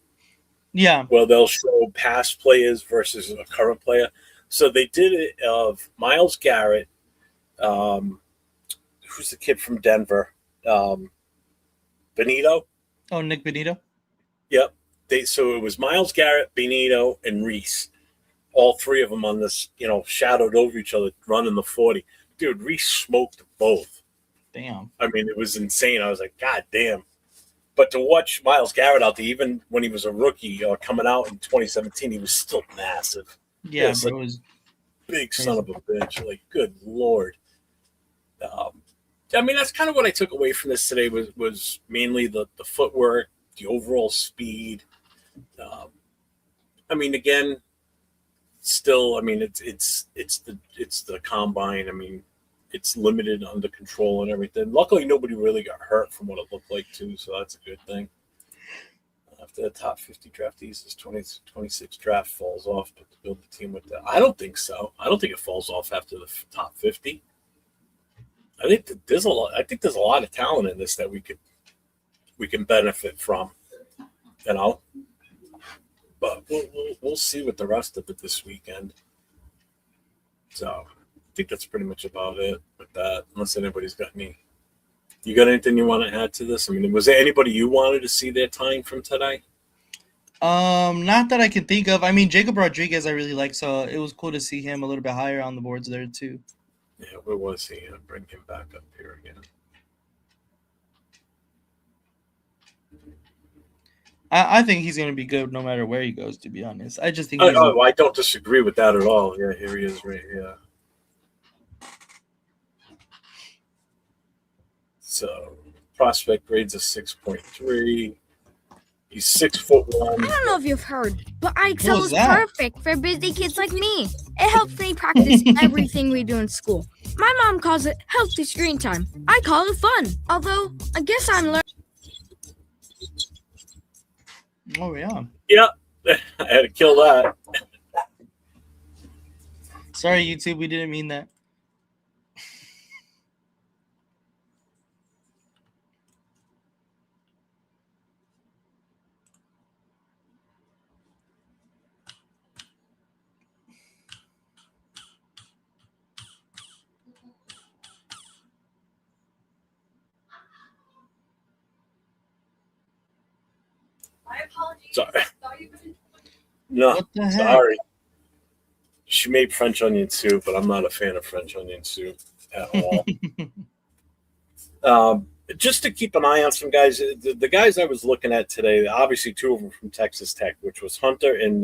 D: Yeah.
A: Well, they'll show past players versus a current player. So they did it of Myles Garrett. Who's the kid from Denver? Benito.
D: Oh, Nick Benito.
A: Yep. So it was Myles Garrett, Benito, and Reese. All three of them on this, shadowed over each other, running the 40. Dude, Reese smoked both.
D: Damn.
A: I mean, it was insane. I was like, God damn. But to watch Myles Garrett out there, even when he was a rookie or coming out in 2017, he was still massive.
D: Yeah, bro, it was
A: big son of a bitch. Like, good Lord. I mean, that's kind of what I took away from this today was mainly the footwork, the overall speed. I mean, again, still, I mean, it's the combine. I mean, it's limited under control and everything. Luckily, nobody really got hurt from what it looked like too, so that's a good thing. After the top 50 draftees, this 26 draft falls off, but to build the team with that, I don't think so. I don't think it falls off after the top 50. I think that there's a lot. I think there's a lot of talent in this that we can benefit from, you know. But we'll see with the rest of it this weekend. So I think that's pretty much about it with that. Unless anybody's got any. You got anything you want to add to this? I mean, was there anybody you wanted to see their time from today?
D: Not that I can think of. I mean, Jacob Rodriguez I really like, so it was cool to see him a little bit higher on the boards there too.
A: Yeah, where was he? I'll bring him back up here again.
D: I think he's going to be good no matter where he goes, to be honest. I just think
A: I don't disagree with that at all. Yeah, here he is right here. So prospect grades a 6.3. He's 6'1".
C: I don't know if you've heard, but iExcel is perfect for busy kids like me. It helps me practice everything we do in school. My mom calls it healthy screen time. I call it fun. Although, I guess I'm learning.
D: Oh, yeah.
A: Yeah, I had to kill that.
D: Sorry, YouTube. We didn't mean that.
A: Sorry. No,
D: What the heck?
A: sorry. She made French onion soup, but I'm not a fan of French onion soup at all. Just to keep an eye on some guys, the guys I was looking at today, obviously two of them from Texas Tech, which was Hunter and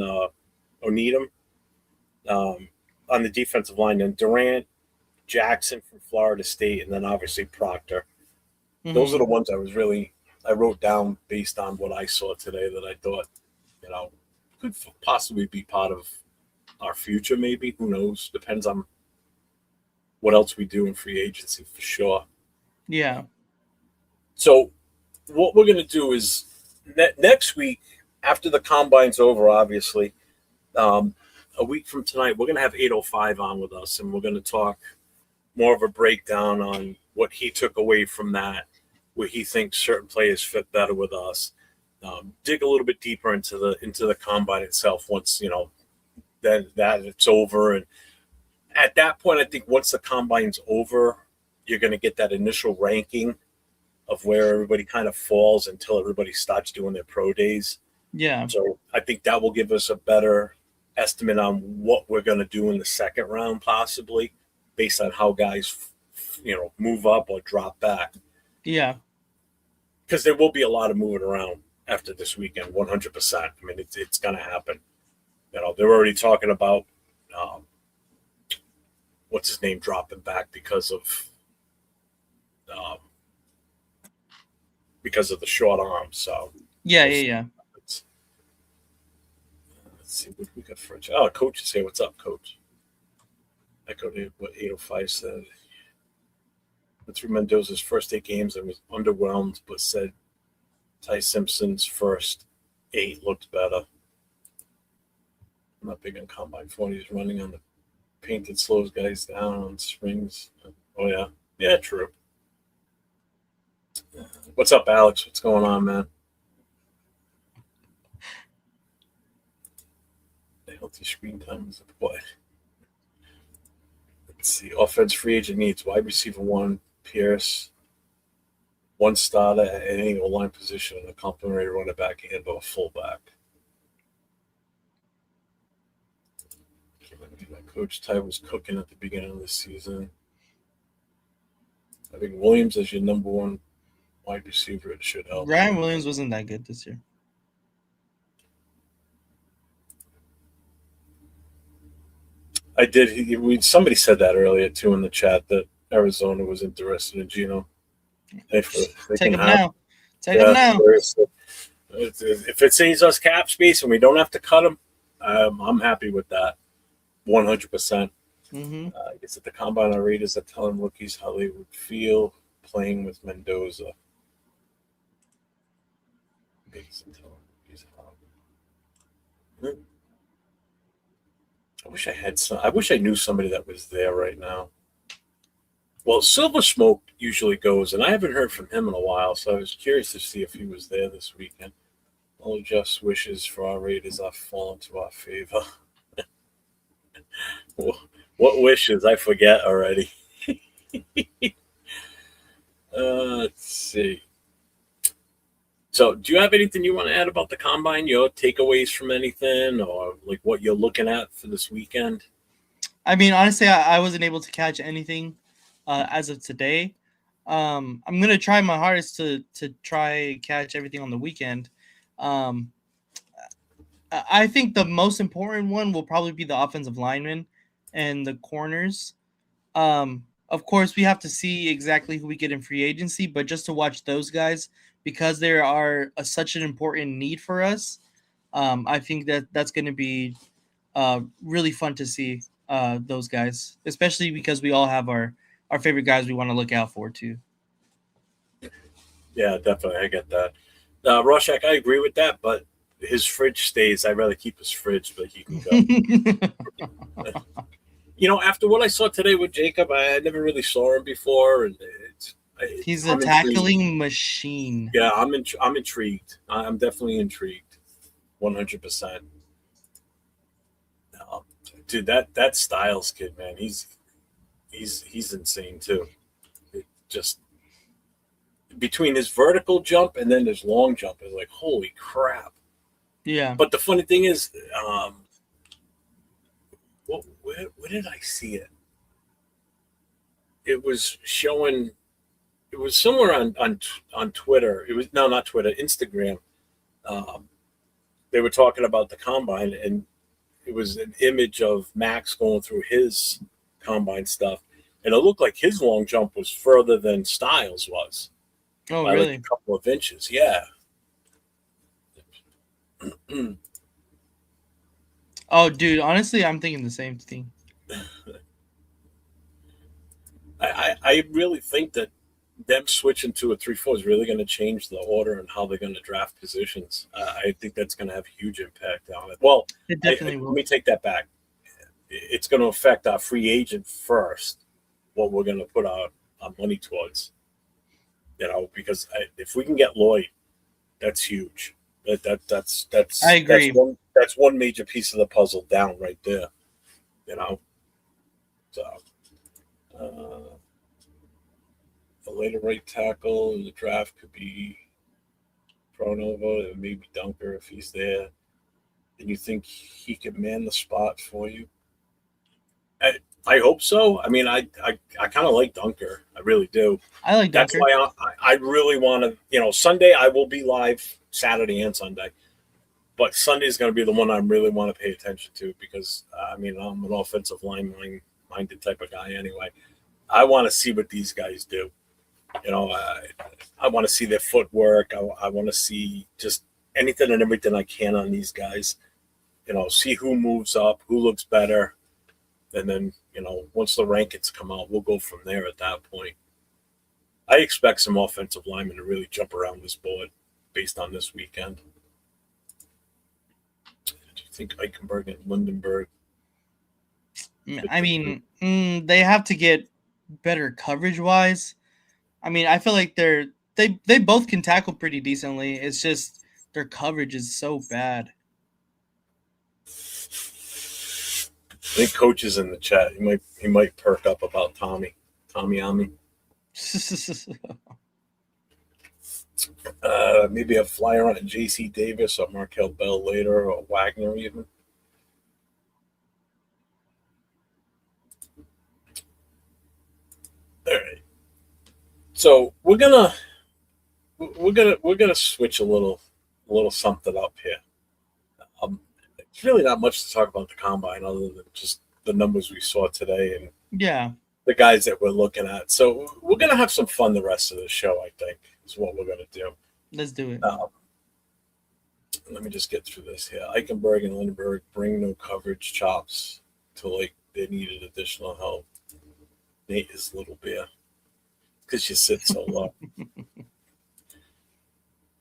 A: Oneedham on the defensive line, and Durant, Jackson from Florida State, and then obviously Proctor. Mm-hmm. Those are the ones I wrote down based on what I saw today that I thought, could possibly be part of our future, maybe. Who knows? Depends on what else we do in free agency for sure.
D: Yeah.
A: So what we're going to do is next week, after the combine's over, obviously, a week from tonight, we're going to have 805 on with us, and we're going to talk more of a breakdown on what he took away from that, where he thinks certain players fit better with us. Dig a little bit deeper into the combine itself once, then that it's over. And at that point, I think once the combine's over, you're going to get that initial ranking of where everybody kind of falls until everybody starts doing their pro days.
D: Yeah.
A: So I think that will give us a better estimate on what we're going to do in the second round, possibly based on how guys, move up or drop back.
D: Yeah.
A: Because there will be a lot of moving around after this weekend, 100%. I mean, it's going to happen. They're already talking about what's his name dropping back because of the short arm. So
D: yeah.
A: Let's see what we got for a Oh, coach is here. What's up, coach? Echoed what 805 said. Went through Mendoza's first 8 games and was underwhelmed, but said Ty Simpson's first 8 looked better. I'm not big on combine 40s running on the painted slows guys down on springs. Oh, yeah. Yeah, true. What's up, Alex? What's going on, man? The healthy screen time is what? Let's see. Offense free agent needs wide receiver 1, Pierce, 1 starter at any O-line position, and a complimentary running back and a fullback. Coach Ty was cooking at the beginning of the season. I think Williams as your number 1 wide receiver, it should help.
D: Ryan Williams wasn't that good this year.
A: I did. Somebody said that earlier too in the chat that Arizona was interested in Geno. If they
D: Take
A: can
D: him
A: have,
D: now. Take him now.
A: seriously. If it saves us cap space and we don't have to cut him, I'm happy with that. 100%.
D: Mm-hmm.
A: I guess at the combine, our Raiders are telling rookies how they would feel playing with Mendoza. I wish I had some. I wish I knew somebody that was there right now. Well, Silver Smoke usually goes, and I haven't heard from him in a while, so I was curious to see if he was there this weekend. All Jeff's wishes for our Raiders are falling to our favor. What wishes? I forget already. Let's see. So, do you have anything you want to add about the combine? Your takeaways from anything, or like what you're looking at for this weekend?
D: I mean, honestly, I wasn't able to catch anything as of today. I'm gonna try my hardest to try catch everything on the weekend. I think the most important one will probably be the offensive linemen and the corners. Of course, we have to see exactly who we get in free agency, but just to watch those guys because they are such an important need for us. I think that's going to be really fun to see those guys, especially because we all have our favorite guys we want to look out for too.
A: Yeah, definitely. I get that. Rorschach, I agree with that, but his fridge stays. I'd rather keep his fridge, but he can go. After what I saw today with Jacob, I never really saw him before, and
D: He's
A: I'm
D: a tackling
A: intrigued.
D: machine.
A: Yeah, I'm intrigued. I'm definitely intrigued, 100%. Dude, that Styles kid, man, he's insane too. It just between his vertical jump and then his long jump is like, holy crap.
D: Yeah.
A: But the funny thing is, where did I see it? It was showing. It was somewhere on Twitter. It was not Twitter, Instagram. They were talking about the combine, and it was an image of Max going through his combine stuff, and it looked like his long jump was further than Styles was.
D: Oh,
A: by
D: really?
A: Like a couple of inches. Yeah.
D: Oh, dude, honestly, I'm thinking the same thing.
A: I really think that them switching to a 3-4 is really going to change the order and how they're going to draft positions. I think that's going to have a huge impact on it. Well,
D: It definitely will.
A: Let me take that back. It's going to affect our free agent first, what we're going to put our money towards. Because if we can get Lloyd, that's huge. That's
D: I agree.
A: That's one major piece of the puzzle down right there. So the later right tackle in the draft could be Pronova, maybe Dunker if he's there. And you think he could man the spot for you? I hope so. I mean, I kind of like Dunker. I really do.
D: I like Dunker.
A: That's why I really want to, Sunday I will be live, Saturday and Sunday. But Sunday is going to be the one I really want to pay attention to because, I'm an offensive line-minded type of guy anyway. I want to see what these guys do. I want to see their footwork. I want to see just anything and everything I can on these guys. See who moves up, who looks better. And then, once the rankings come out, we'll go from there at that point. I expect some offensive linemen to really jump around this board based on this weekend. Do you think Eichenberg and Lindenberg?
D: I mean, they have to get better coverage-wise. I mean, I feel like they both can tackle pretty decently. It's just their coverage is so bad.
A: I think coach is in the chat. He might perk up about Tommy Ami. Maybe a flyer on J.C. Davis or Markel Bell later or Wagner even. All right. So we're gonna switch a little something up here. It's really not much to talk about the combine other than just the numbers we saw today and
D: Yeah,
A: the guys that we're looking at. So we're gonna have some fun the rest of the show. I think is what we're gonna do.
D: Let's do it.
A: Let me just get through this here. Eichenberg and Lindbergh bring no coverage chops to like they needed additional help. Nate is Little Bear because you sit so low.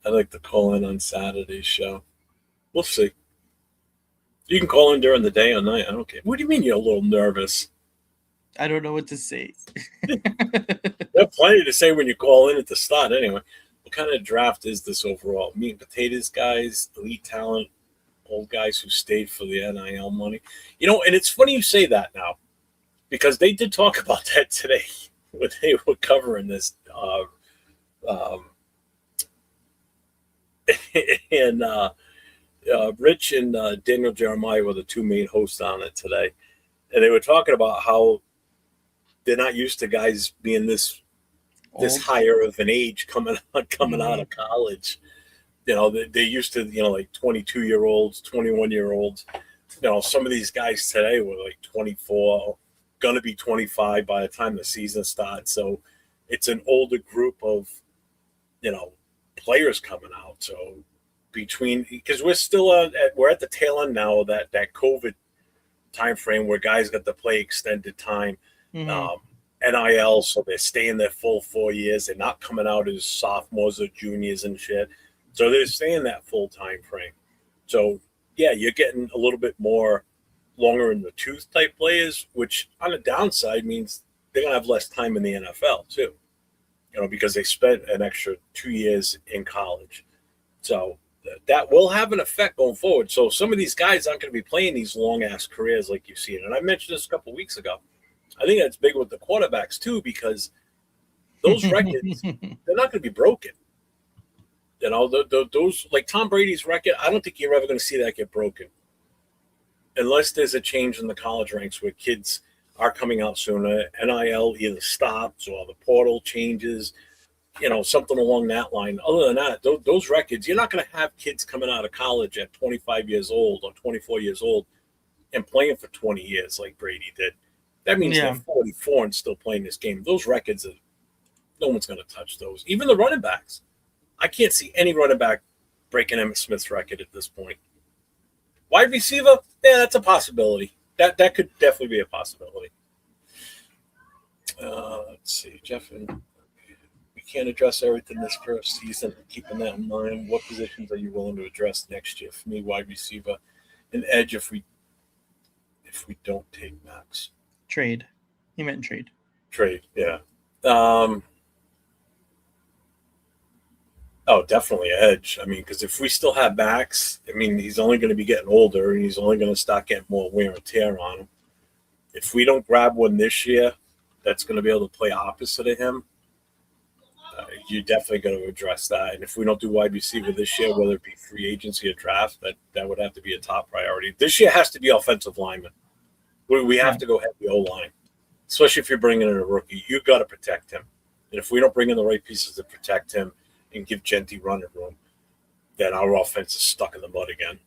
A: I'd like to call in on Saturday's show. We'll see. You can call in during the day or night. I don't care. What do you mean you're a little nervous?
D: I don't know what to say.
A: You have plenty to say when you call in at the start anyway. What kind of draft is this overall? Meat and potatoes guys, elite talent, old guys who stayed for the NIL money. You know, and it's funny you say that now because they did talk about that today when they were covering this. And Rich and Daniel Jeremiah were the two main hosts on it today. And they were talking about how they're not used to guys being this higher of an age coming out of college. You know, they're used to, you know, like 22-year-olds, 21-year-olds. You know, some of these guys today were like 24, going to be 25 by the time the season starts. So it's an older group of, you know, players coming out. So because we're still we're at the tail end now of that COVID time frame where guys got to play extended time. NIL, so they're staying their full 4 years. They're not coming out as sophomores or juniors and shit. So they're staying that full time frame. So yeah, you're getting a little bit more longer in the tooth type players, which on the downside means they're gonna have less time in the NFL too. You know, because they spent an extra 2 years in college. So that will have an effect going forward. So some of these guys aren't going to be playing these long-ass careers like you've seen. And I mentioned this a couple of weeks ago. I think that's big with the quarterbacks, too, because those records, they're not going to be broken. You know, those like Tom Brady's record, I don't think you're ever going to see that get broken. Unless there's a change in the college ranks where kids are coming out sooner, NIL either stops or the portal changes, you know, something along that line. Other than that, those records, you're not going to have kids coming out of college at 25 years old or 24 years old and playing for 20 years like Brady did. That means they're 44 and still playing this game. Those records, no one's going to touch those. Even the running backs. I can't see any running back breaking Emmitt Smith's record at this point. Wide receiver, yeah, that's a possibility. That could definitely be a possibility. Let's see, Jeff, and we can't address everything this first season. Keeping that in mind, what positions are you willing to address next year? For me, wide receiver, and edge if we don't take Max.
D: Trade. He meant trade.
A: Trade, yeah. Oh, definitely edge. I mean, because if we still have Max, I mean, he's only going to be getting older, and he's only going to start getting more wear and tear on him. If we don't grab one this year, that's going to be able to play opposite of him. You're definitely going to address that. And if we don't do wide receiver this year, whether it be free agency or draft, that would have to be a top priority. This year has to be offensive lineman. We have to go heavy O-line, especially if you're bringing in a rookie. You've got to protect him. And if we don't bring in the right pieces to protect him and give Genty running room, then our offense is stuck in the mud again.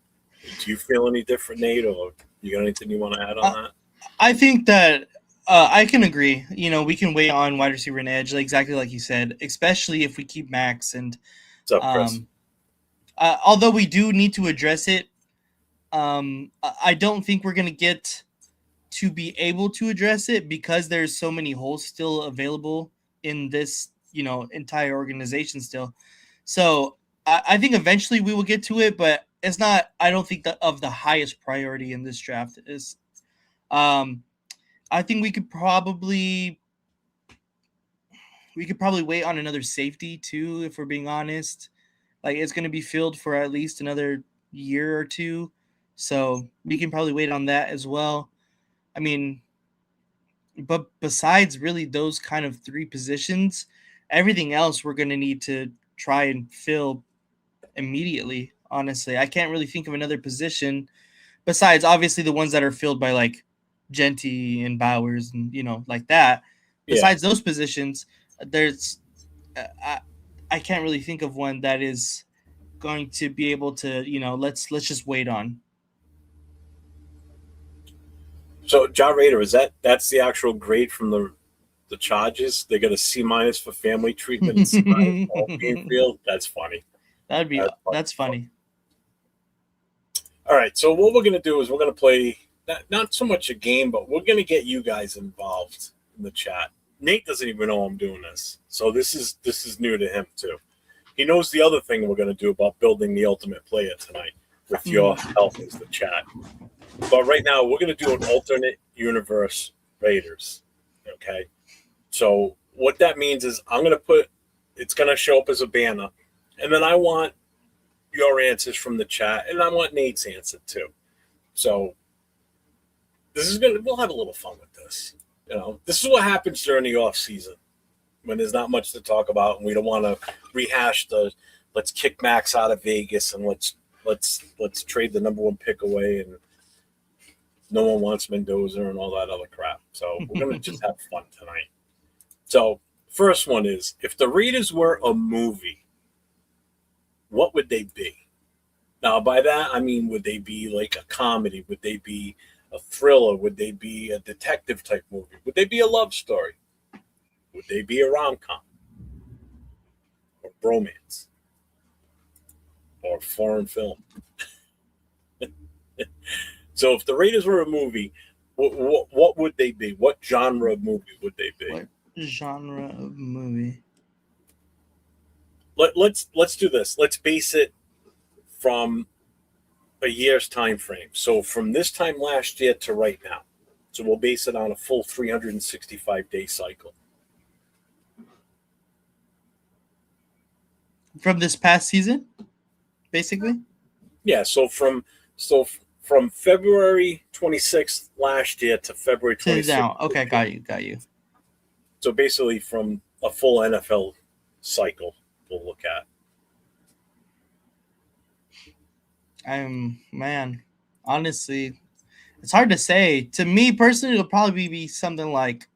A: Do you feel any different, Nate, or you got anything you want to add on that?
D: I think that I can agree. You know, we can wait on wide receiver and edge, exactly like you said, especially if we keep Max. And
A: What's up, Chris?
D: Although we do need to address it, I don't think we're going to get to be able to address it because there's so many holes still available in this, you know, entire organization still. So I think eventually we will get to it, but it's not, I don't think that of the highest priority in this draft is, I think we could probably wait on another safety too, if we're being honest. Like it's going to be filled for at least another year or two. So we can probably wait on that as well. I mean, but besides really those kind of three positions, everything else we're going to need to try and fill immediately, honestly. I can't really think of another position besides obviously the ones that are filled by like Genty and Bowers and, you know, like that. Besides those positions, there's I can't really think of one that is going to be able to, you know, let's just wait on.
A: So, John Raider, that's the actual grade from the the Chargers. They got a C- for family treatment and C- all being field. That's funny.
D: That's funny.
A: All right, so what we're going to do is we're going to play not so much a game, but we're going to get you guys involved in the chat. Nate doesn't even know I'm doing this, so this is new to him too. He knows the other thing we're going to do about building the ultimate player tonight with your help is the chat. But right now we're going to do an alternate universe Raiders. Okay, so what that means is it's going to show up as a banner, and then I want your answers from the chat, and I want Nate's answer too. So we'll have a little fun with this. This is what happens during the off season when there's not much to talk about, and we don't want to rehash let's kick Max out of Vegas and let's trade the number 1 pick away, and no one wants Mendoza and all that other crap. So we're gonna just have fun tonight. So first one is, if the Raiders were a movie, what would they be? Now, by that, I mean, would they be like a comedy? Would they be a thriller? Would they be a detective type movie? Would they be a love story? Would they be a rom-com? Or bromance? Or foreign film? So if the Raiders were a movie, what would they be? What genre of movie would they be?
D: What genre of movie?
A: Let's do this. Let's base it from a year's time frame. So from this time last year to right now. So we'll base it on a full 365-day cycle.
D: From this past season, basically?
A: Yeah, so from February 26th last year to February 26th.
D: Now. Okay, got you.
A: So basically from a full NFL cycle we'll look at.
D: Man, honestly, it's hard to say. To me personally, it'll probably be something like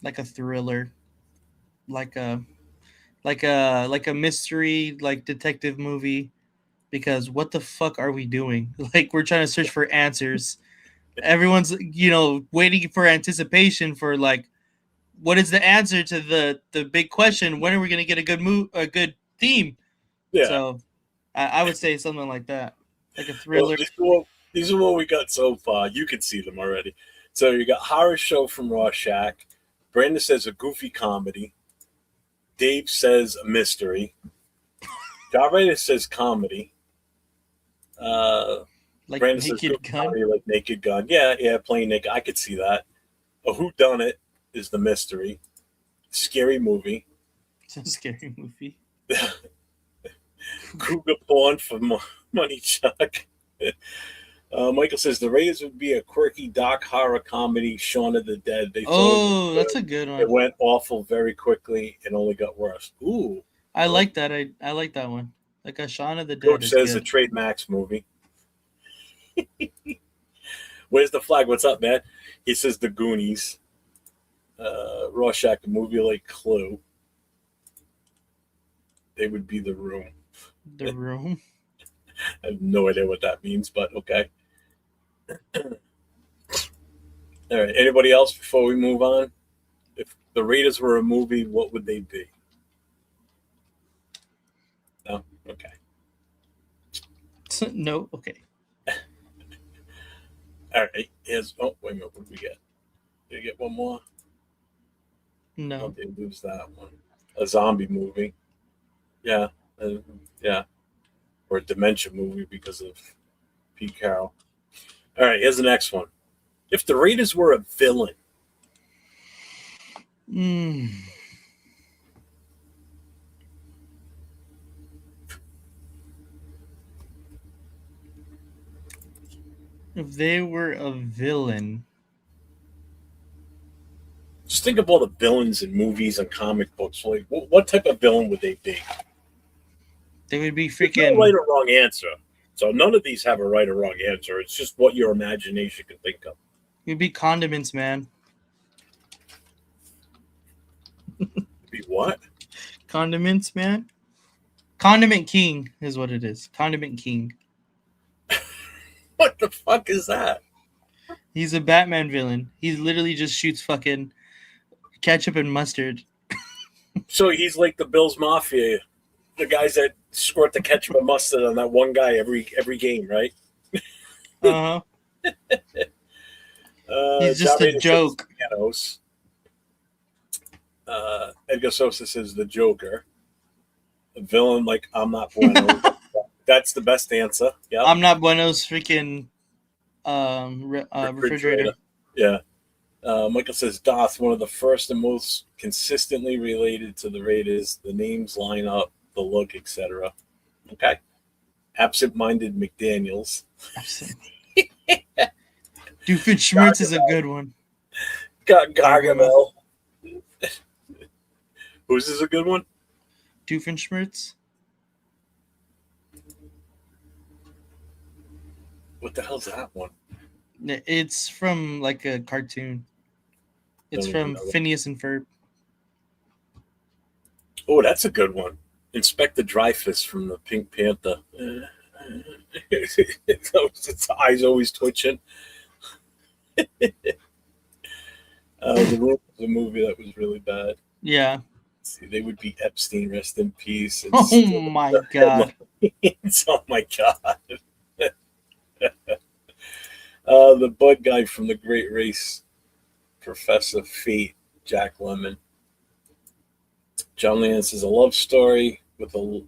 D: a thriller, like a mystery, like detective movie. Because what the fuck are we doing? Like, we're trying to search for answers. Everyone's waiting for anticipation for like, what is the answer to the big question? When are we gonna get a good team?
A: Yeah.
D: So I would say something like that, like a thriller.
A: Well, these are what we got so far. You can see them already. So you got horror show from Rorschach. Brandon says a goofy comedy. Dave says a mystery. Jarvita says comedy.
D: Like
A: Brandon says
D: Naked Gun.
A: comedy, like Naked Gun. Yeah, playing naked. I could see that. A whodunit is the mystery. Scary movie.
D: It's a scary movie.
A: Cougar porn for Money Chuck. Michael says the Raiders would be a quirky dark horror comedy. Shaun of the Dead.
D: That's a good one.
A: It went awful very quickly and only got worse. Ooh,
D: I like that. I like that one. Like a Shaun of the Dead.
A: George says a Trade Max movie. Where's the flag? What's up, man? He says the Goonies. Rorschach, a movie like Clue. They would be The Room.
D: The Room.
A: I have no idea what that means, but okay. All right. Anybody else before we move on? If the Raiders were a movie, what would they be? No? Okay.
D: No? Okay.
A: All right. Wait a minute. What did we get? Did we get one more?
D: No.
A: Oh, they lose that one. A zombie movie. Yeah. Yeah. Or a dementia movie because of Pete Carroll. All right, here's the next one. If the Raiders were a villain.
D: If they were a villain.
A: Just think of all the villains in movies and comic books. Like, what type of villain would they be?
D: They would be
A: There's
D: freaking.
A: no right or wrong answer. So none of these have a right or wrong answer. It's just what your imagination can think of.
D: You'd be condiments, man.
A: Be what?
D: Condiments, man. Condiment King is what it is. Condiment King.
A: What the fuck is that?
D: He's a Batman villain. He literally just shoots fucking Ketchup and mustard.
A: So he's like the Bills Mafia, the guys that squirt the ketchup and mustard on that one guy every game, right?
D: Uh-huh. He's just a joke.
A: Edgar Sosa says the Joker. The villain, like, I'm not bueno. That's the best answer. Yeah.
D: I'm not bueno's freaking refrigerator.
A: Yeah. Michael says Doth, one of the first and most consistently related to the Raiders. The names line up, the look, etc. Okay. Absent-minded McDaniels.
D: Doofenshmirtz is a good one.
A: Gargamel. Whose is a good one?
D: Doofenshmirtz.
A: What the hell's that one?
D: It's from like a cartoon. It's from Phineas and Ferb.
A: Oh, that's a good one. Inspector Dreyfus from the Pink Panther. Its eyes always twitching. The movie that was really bad.
D: Yeah.
A: See, they would be Epstein, rest in peace.
D: Oh my god.
A: Oh my god. The bud guy from The Great Race, Professor Fate, Jack Lemmon. John Lance is a love story with the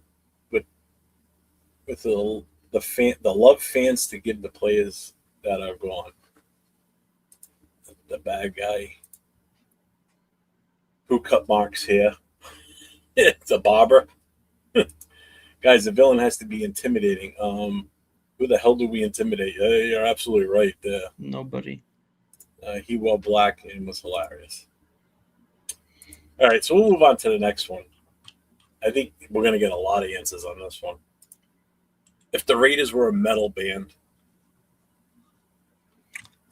A: love fans to give the players that are gone. The bad guy who cut Mark's hair. It's a barber. Guys, the villain has to be intimidating. Who the hell do we intimidate? You're absolutely right there.
D: Nobody.
A: He wore black and was hilarious. All right, so we'll move on to the next one. I think we're going to get a lot of answers on this one. If the Raiders were a metal band.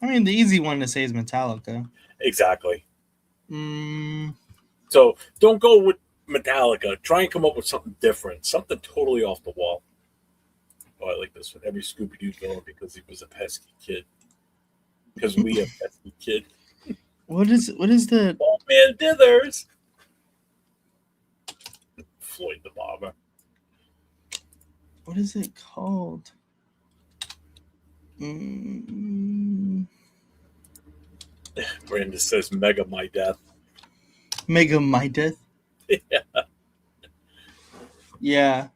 D: I mean, the easy one to say is Metallica.
A: Exactly. So don't go with Metallica. Try and come up with something different, something totally off the wall. Oh, I like this one. Every Scooby-Doo villain because he was a pesky kid. Because we a pesky kid.
D: What is the
A: Old Man Dithers? Floyd the Barber.
D: What is it called?
A: Brandon says Mega My Death.
D: Mega My Death?
A: Yeah.
D: Yeah.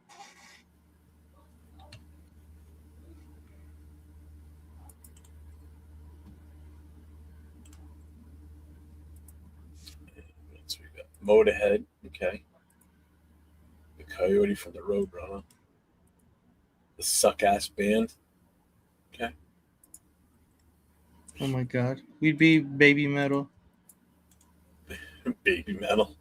A: So we got Motorhead, okay. The Coyote from the Roadrunner. The Suck-Ass Band. Okay.
D: Oh my god. We'd be Baby Metal.
A: Baby Metal.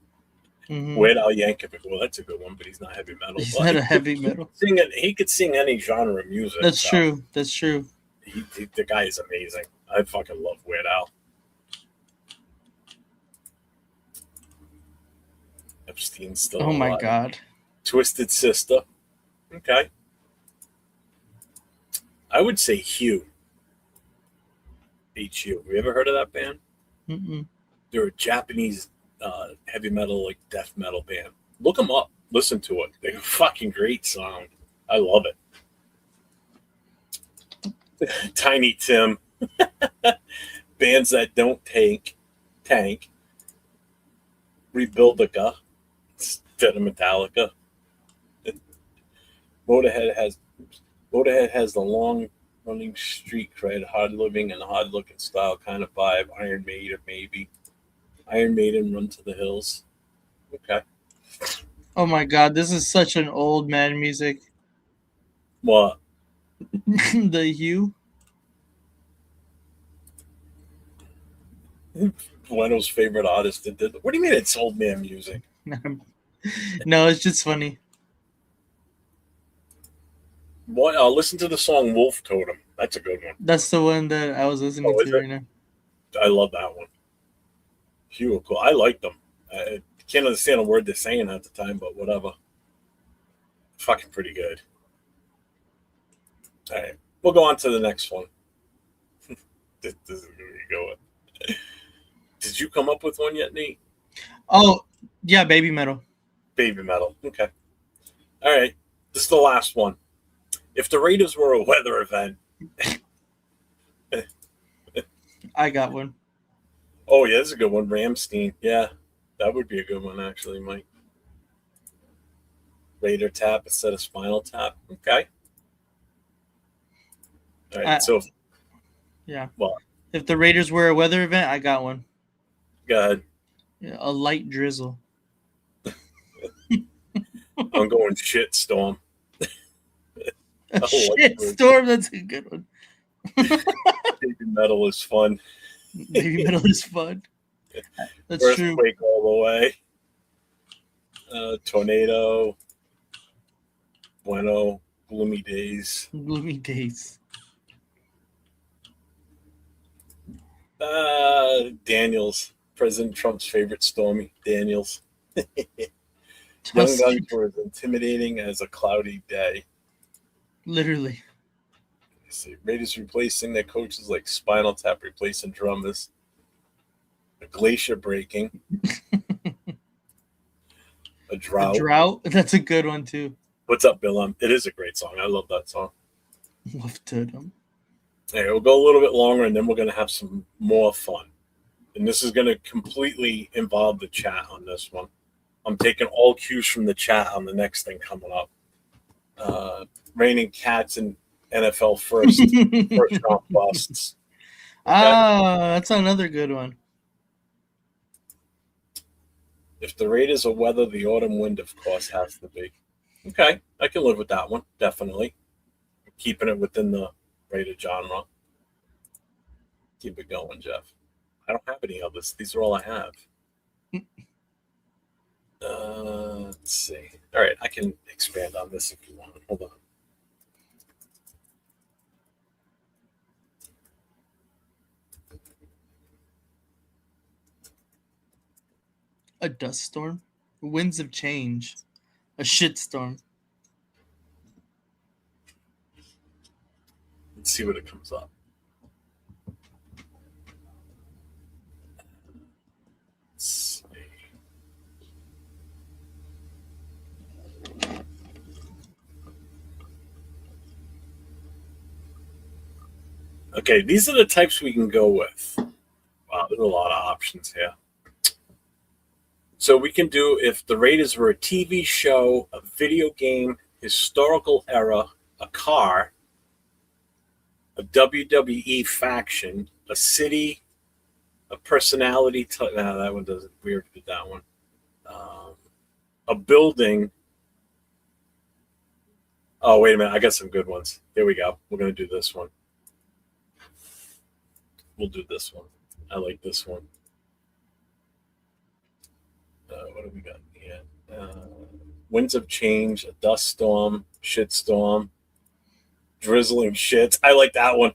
D: Mm-hmm.
A: Weird Al Yankovic. Well, that's a good one, but he's not heavy metal.
D: He's not a heavy metal.
A: He could sing any genre of music.
D: That's true. That's true.
A: The guy is amazing. I fucking love Weird Al. Epstein's still alive.
D: My god.
A: Twisted Sister. Okay. I would say Hue. H.U. Have you ever heard of that band?
D: Mm-mm.
A: They're a Japanese heavy metal, like death metal band. Look them up. Listen to it. They have a fucking great sound. I love it. Tiny Tim. Bands that don't tank. Rebuildica instead of Metallica. Motorhead has the long running street cred, hard living and hard looking style kind of vibe. Iron Maiden, maybe. Iron Maiden, Run to the Hills. Okay.
D: Oh my god, this is such an old man music.
A: What?
D: The Hue.
A: Bueno's favorite artist that did. What do you mean it's old man music?
D: No, it's just funny.
A: What? Listen to the song Wolf Totem. That's a good one.
D: That's the one that I was listening to right now.
A: I love that one. Hugh, cool. I like them. I can't understand a word they're saying at the time, but whatever. Fucking pretty good. All right. We'll go on to the next one. This is where you go with. Did you come up with one yet, Nate?
D: Oh, yeah, Baby Metal.
A: Baby metal. Okay. All right. This is the last one. If the Raiders were a weather event.
D: I got one.
A: Oh, yeah, that's a good one. Ramstein. Yeah, that would be a good one, actually, Mike. Raider tap instead of Spinal Tap. Okay. All right. So,
D: Yeah.
A: well,
D: If the Raiders were a weather event, I got one.
A: go ahead.
D: Yeah, a light drizzle.
A: I'm going shit storm.
D: A shit storm. That's a good one.
A: Baby metal is fun.
D: Baby Metal is fun. That's
A: Earthquake
D: true.
A: all the way. Tornado. Bueno. Gloomy days.
D: Gloomy days.
A: Daniels. President Trump's favorite Stormy Daniels. Young Guns were as intimidating as a cloudy day.
D: Literally.
A: See, Raiders replacing their coaches like Spinal Tap replacing drummers. A glacier breaking. A drought.
D: A drought? That's a good one, too.
A: What's up, Bill? It is a great song. I love that song.
D: Love to them.
A: Hey, we'll go a little bit longer, and then we're going to have some more fun. And this is going to completely involve the chat on this one. I'm taking all cues from the chat on the next thing coming up. Raining cats and NFL first round busts. Okay.
D: That's another good one.
A: If the Raiders will weather the autumn wind, of course, has to be. Okay, I can live with that one, definitely. Keeping it within the Raider genre. Keep it going, Jeff. I don't have any others. These are all I have. Let's see. All right, I can expand on this if you want. Hold on.
D: A dust storm, winds of change, a shit storm.
A: Let's see what it comes up. Let's see. Okay, these are the types we can go with. Wow, there's a lot of options here. So we can do if the Raiders were a TV show, a video game, historical era, a car, a WWE faction, a city, a personality. No, that one doesn't. We already did that one. A building. Oh, wait a minute. I got some good ones. Here we go. We're going to do this one. We'll do this one. I like this one. What do we got here? Winds of change, a dust storm, shit storm, drizzling shits. I like that one.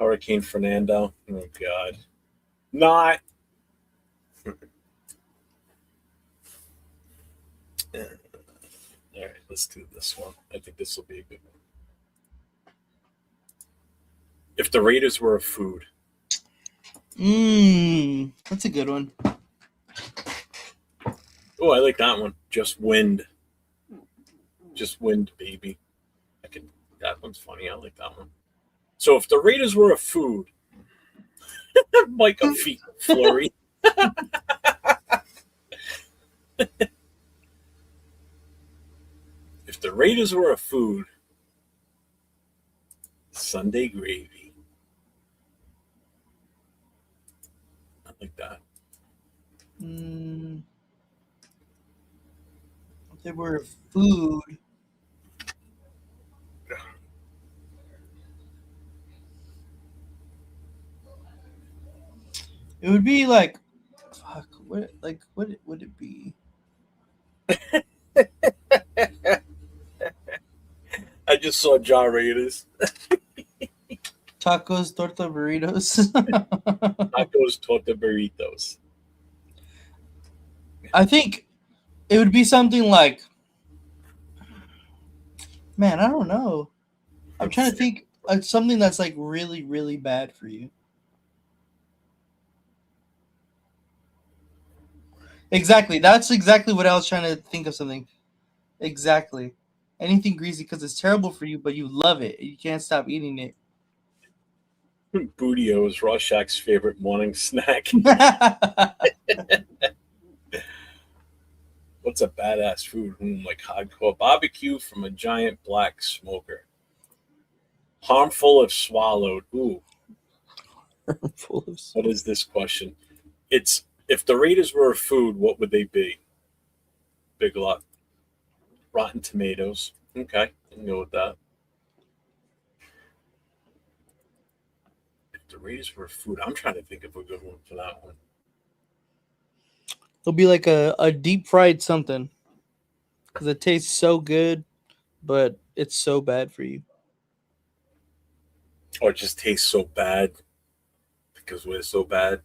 A: Hurricane Fernando. Oh, God. Not. All right, let's do this one. I think this will be a good one. If the Raiders were a food.
D: That's a good one.
A: Oh, I like that one. Just wind. Just wind, baby. That one's funny. I like that one. So if the Raiders were a food, like a fecal flurry. If the Raiders were a food, Sunday gravy. I like that.
D: If they were a food, it would be like, fuck. What would it be?
A: I just saw Jaw Raiders.
D: Tacos, torta burritos.
A: Tacos, torta burritos.
D: I think it would be something like, man, I don't know. I'm trying to think of something that's like really, really bad for you. Exactly. That's exactly what I was trying to think of something. Exactly. Anything greasy because it's terrible for you, but you love it. You can't stop eating it.
A: Bootio is Rorschach's favorite morning snack. What's a badass food? Like hardcore barbecue from a giant black smoker. Harmful if swallowed. Ooh,
D: Full of
A: what is this question? It's if the Raiders were a food, what would they be? Big luck. Rotten tomatoes. Okay, I can go with that. If the Raiders were a food, I'm trying to think of a good one for that one.
D: It'll be like a deep fried something because it tastes so good, but it's so bad for you.
A: Or it just tastes so bad because we're so bad.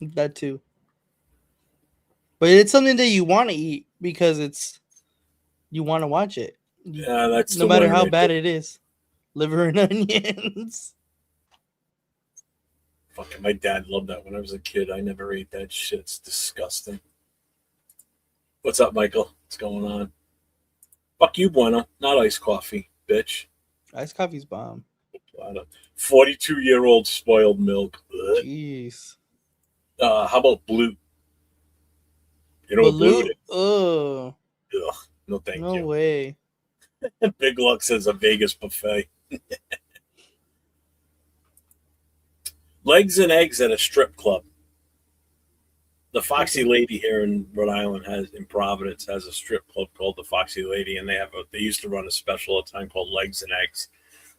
D: That too. But it's something that you want to eat because you want to watch it.
A: Yeah, that's
D: No
A: the
D: matter
A: one
D: how
A: right
D: bad
A: there.
D: it is. Liver and onions.
A: Fucking my dad loved that when I was a kid. I never ate that shit. It's disgusting. What's up, Michael? What's going on? Fuck you, Bueno. Not iced coffee, bitch.
D: Iced coffee's bomb.
A: 42-year-old spoiled milk. Ugh.
D: Jeez.
A: How about blue? You know what blue
D: Balut?
A: is?
D: Oh,
A: Ugh, no, thank
D: no
A: you.
D: way.
A: Big Luck says a Vegas buffet. Legs and eggs at a strip club. The Foxy Lady here in Rhode Island in Providence has a strip club called the Foxy Lady, and they used to run a special at a time called Legs and Eggs.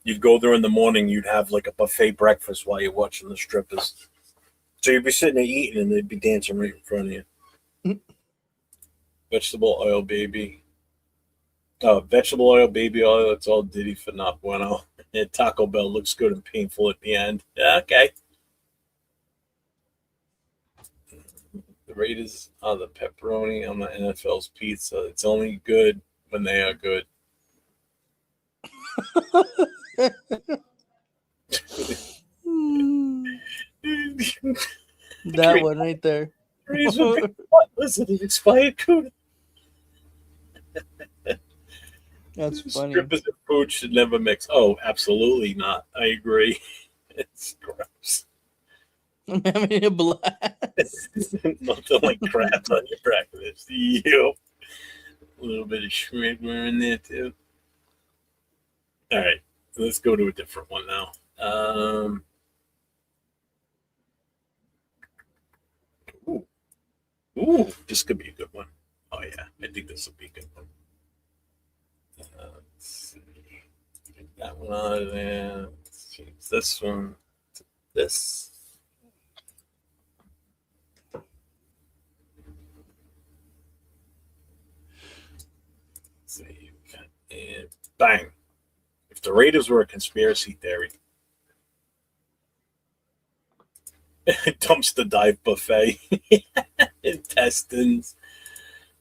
A: You'd go there in the morning, you'd have like a buffet breakfast while you're watching the strippers. So you'd be sitting there eating, and they'd be dancing right in front of you. Vegetable oil, baby. Vegetable oil, baby oil. It's all Diddy for not bueno. And Taco Bell looks good and painful at the end. Yeah, okay. The Raiders are the pepperoni on the NFL's pizza. It's only good when they are good.
D: That one right there.
A: Raiders with big butt. Listen, it expired food.
D: That's funny.
A: Strippers and food should never mix. Oh, absolutely not. I agree. It's gross.
D: I'm having a blast.
A: Nothing like crabs on your breakfast. Yep. A little bit of shrimp in there too. All right, let's go to a different one now. Ooh, this could be a good one. Oh yeah, I think this will be a good one. Let's see. Get that one out of there. Let's change this one to this. Save and bang. If the Raiders were a conspiracy theory, dumpster dive buffet, intestines.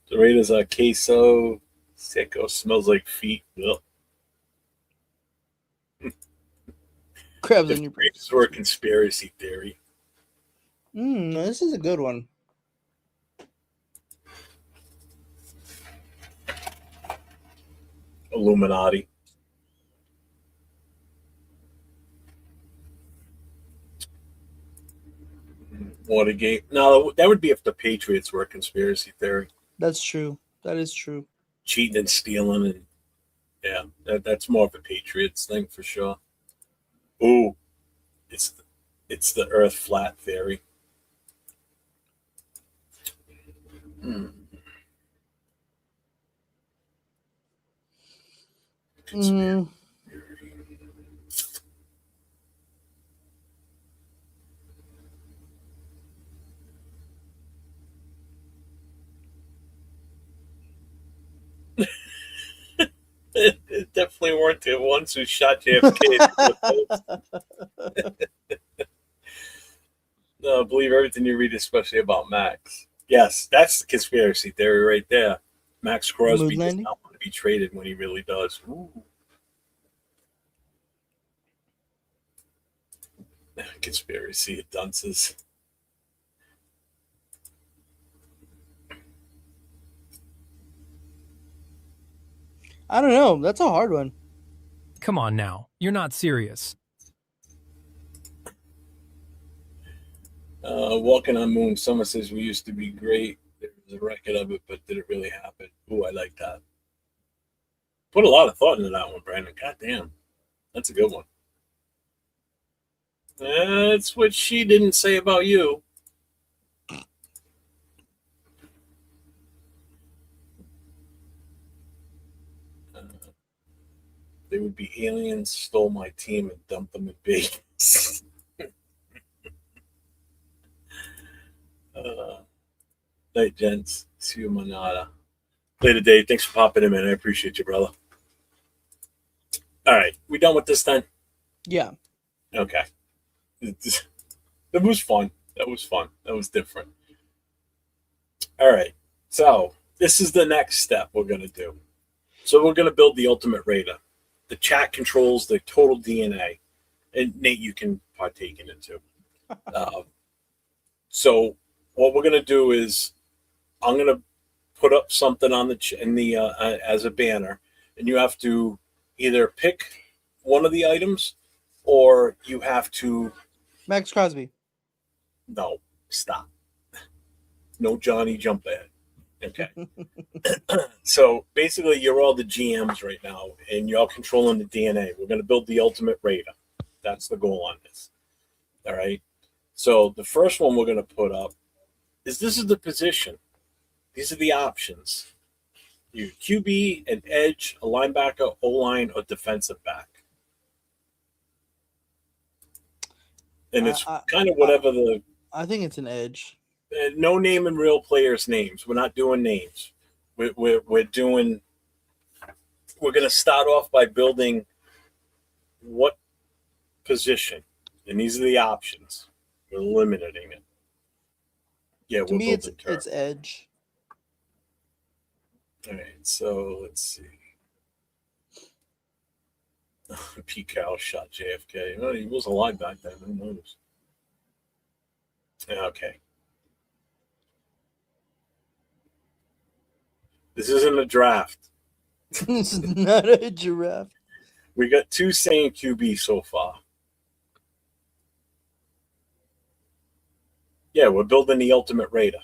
A: The Raiders are queso. Sicko smells like feet. Ugh.
D: Crabs
A: If
D: on
A: the
D: your
A: Raiders
D: breakfast.
A: were a conspiracy theory,
D: This is a good one.
A: Illuminati. Watergate. No, that would be if the Patriots were a conspiracy theory.
D: That's true. That is true.
A: Cheating and stealing, and yeah, that's more of a Patriots thing for sure. Ooh, it's the Earth flat theory. Hmm.
D: Mm,
A: It definitely weren't the ones who shot JFK. No, believe everything you read, especially about Max. Yes, that's the conspiracy theory right there. Max Crosby
D: moon
A: does
D: landing?
A: not want to be traded when he really does. Ooh. Conspiracy of dunces.
D: I don't know. That's a hard one.
E: Come on now. You're not serious.
A: Walking on Moon. Someone says we used to be great. There was a record of it, but did it really happen? Ooh, I like that. Put a lot of thought into that one, Brandon. God damn. That's a good one. That's what she didn't say about you. They would be aliens, stole my team, and dumped them in Vegas. Night, gents. See you manada. Later, Dave. Thanks for popping in, man. I appreciate you, brother. All right. We done with this then?
D: Yeah.
A: Okay. That was fun. That was fun. That was different. All right. So this is the next step we're going to do. So we're going to build the ultimate Raider. The chat controls the total DNA. And Nate, you can partake in it too. So what we're going to do is I'm going to put up something on the as a banner, and you have to either pick one of the items or you have to
D: Max Crosby.
A: No, stop. No Johnny jump ahead. Okay. So basically you're all the GMs right now and you're all controlling the DNA. We're going to build the ultimate Raider. That's the goal on this. All right. So the first one we're going to put up is this is the position. These are the options. You QB, an edge, a linebacker, O-line, or defensive back. And it's kind of whatever
D: I think it's an edge.
A: No name and real players' names. We're not doing names. We're going to start off by building what position, and these are the options. We're eliminating it. Yeah,
D: to me, it's edge.
A: All right, so let's see. Pete Carroll shot JFK. Well, he was alive back then. Who knows? Okay. This isn't a draft.
D: This is not a giraffe.
A: We got 2 saying QB so far. Yeah, we're building the ultimate Raider.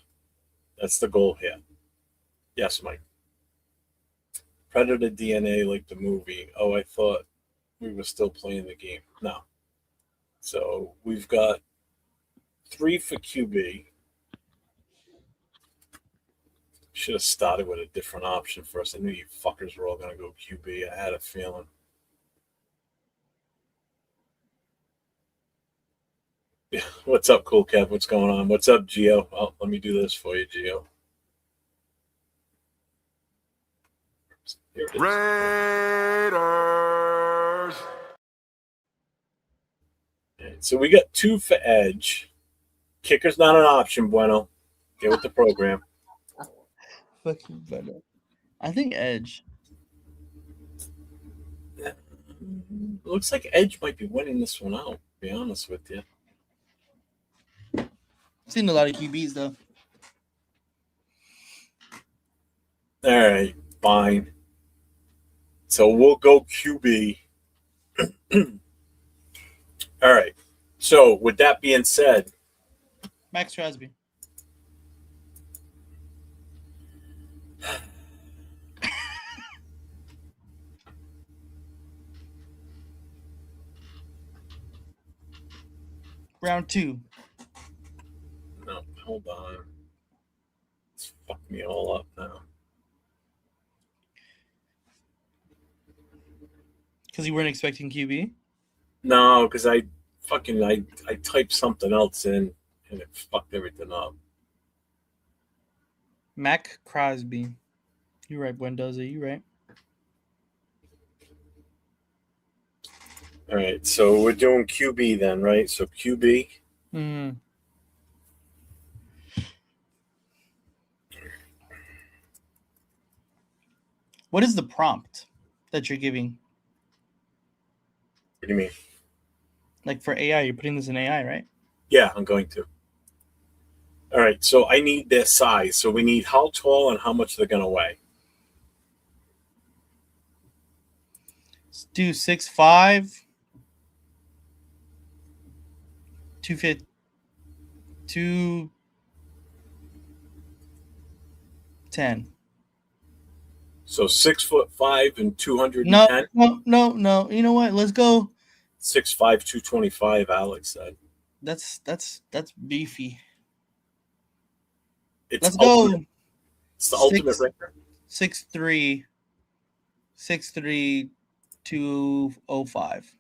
A: That's the goal here. Yes, Mike. Predator DNA like the movie. Oh, I thought we were still playing the game. No. So we've got 3 for QB. Should have started with a different option first. I knew you fuckers were all going to go QB. I had a feeling. Yeah. What's up, Cool Kev? What's going on? What's up, Gio? Oh, let me do this for you, Gio. Here it is.
F: Raiders.
A: Okay, so we got 2 for edge. Kicker's not an option, Bueno. Get with the program.
D: Fucking better. I think edge.
A: Looks like Edge might be winning this one out, to be honest with you.
D: I've seen a lot of QBs, though.
A: All right, fine. So we'll go QB. All right. So with that being said,
D: Max Crosby. Round 2.
A: no, hold on. It's fucked me all up now.
D: Because you weren't expecting QB?
A: No, because I typed something else in and it fucked everything up.
D: Mac Crosby. You're right, Buendoza. You're right.
A: All right, so we're doing QB then, right? So QB.
D: Mm. What is the prompt that you're giving?
A: What do you mean?
D: Like for AI, you're putting this in AI, right?
A: Yeah, I'm going to. All right, so I need their size. So we need how tall and how much they're going to weigh.
D: Let's do 6'5", 250, 210.
A: So 6'5" and 210.
D: No. You know what? Let's go.
A: 6'5", 225. Alex said.
D: That's beefy.
A: Let's
D: go.
A: It's the ultimate Raider.
D: 6'3", 6'3", 205.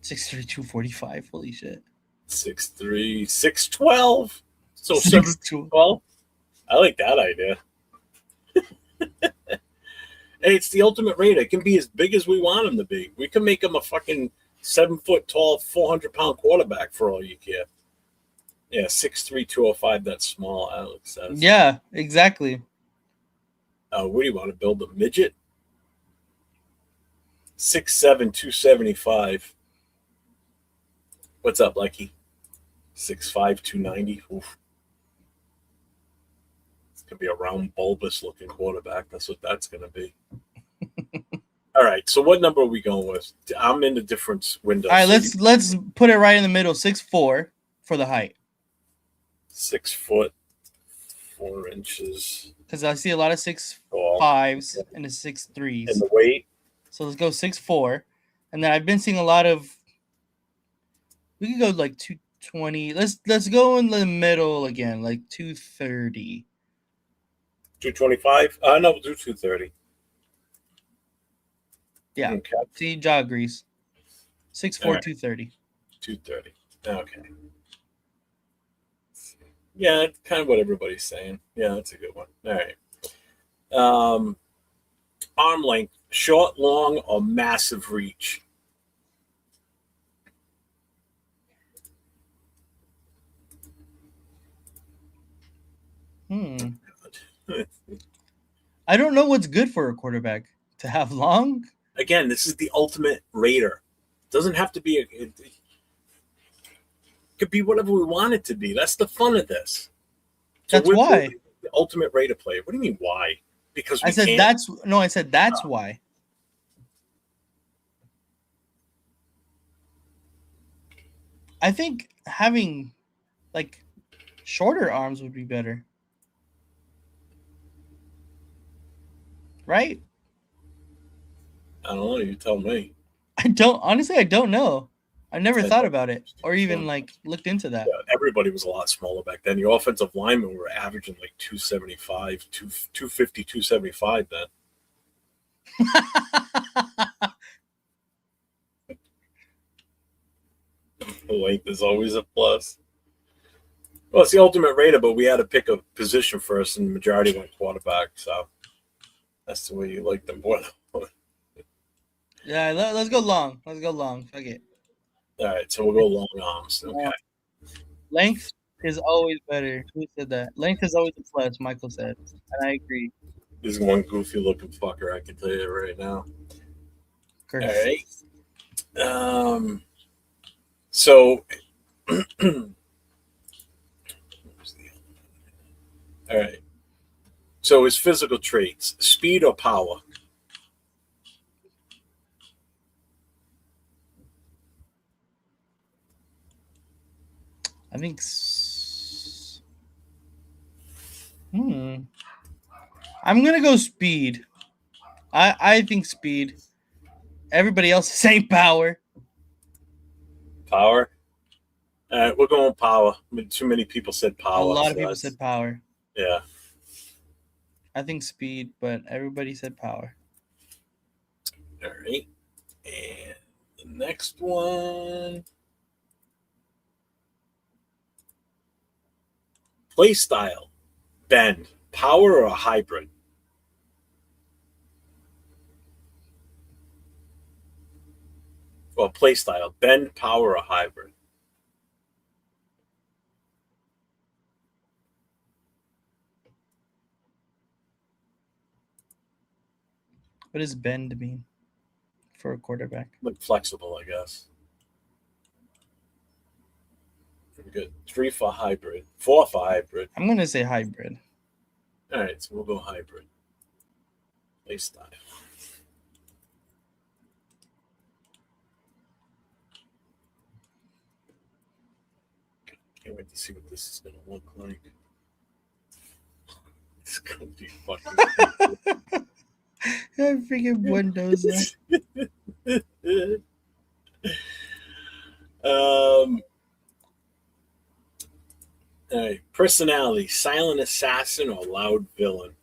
D: 6'3", 245. Holy shit.
A: 6'3", 6'12". So
D: 6'12".
A: 7'12". I like that idea. Hey, it's the ultimate Raider. It can be as big as we want him to be. We can make him a fucking 7 foot tall, 400-pound quarterback for all you care. Yeah, 6'3", 205. That's small, Alex says.
D: Yeah, exactly.
A: What do you want to build a midget? 6'7", 275. What's up, Lucky? 6'5", 290. Oof. It's gonna be a round, bulbous-looking quarterback. That's what that's gonna be. All right. So what number are we going with? I'm in the difference window.
D: All right, let's put it right in the middle. 6'4" for the height.
A: 6 foot 4 inches.
D: Because I see a lot of 6'5s and the 6'3s.
A: And the weight.
D: So let's go 6'4", and then I've been seeing a lot of. We could go like 220. Let's go in the middle again, like 230.
A: 225. No, we'll do 230.
D: Yeah.
A: Okay.
D: See, jaw agrees. 6'4",
A: All right.
D: 230.
A: 230. Okay. Yeah, kind of what everybody's saying. Yeah, that's a good one. All right. Arm length, short, long, or massive reach?
D: I don't know what's good for a quarterback. To have long?
A: Again, this is the ultimate Raider. Doesn't have to be it could be whatever we want it to be. That's the fun of this. So
D: That's why.
A: The ultimate Raider player. What do you mean why? Because
D: I said that's why. I think having like shorter arms would be better. Right?
A: I don't know. You tell me.
D: I don't know. I never thought about it or even like looked into that.
A: Yeah, everybody was a lot smaller back then. Your offensive linemen were averaging like 275, 250, 275 then. The length is always a plus. Well, it's the ultimate Raider, but we had to pick a position first, and the majority went quarterback. So that's the way you like them more.
D: Yeah, let's go long. Let's go long. Fuck it.
A: All right, so we'll go long arms. Okay.
D: Length is always better. Who said that? Length is always a plus, Michael said. And I agree.
A: This is one goofy looking fucker, I can tell you right now.
D: Curse.
A: All right. So all right. So his physical traits, speed or power?
D: I think. I'm gonna go speed. I think speed. Everybody else is saying power.
A: Power. All right, we're going power. Too many people said power.
D: A lot of people said power.
A: Yeah.
D: I think speed, but everybody said power.
A: All right. And the next one. Play style. Bend. Power or a hybrid? Well, play style. Bend, power, or hybrid?
D: What does bend mean for a quarterback?
A: Like flexible, I guess. Pretty good. 3 for hybrid. 4 for hybrid.
D: I'm going to say hybrid.
A: All right, so we'll go hybrid. Play style. Can't wait to see what this is going to look like. It's going to be fucking.
D: I freaking Buendoza.
A: All right. Personality: silent assassin or loud villain?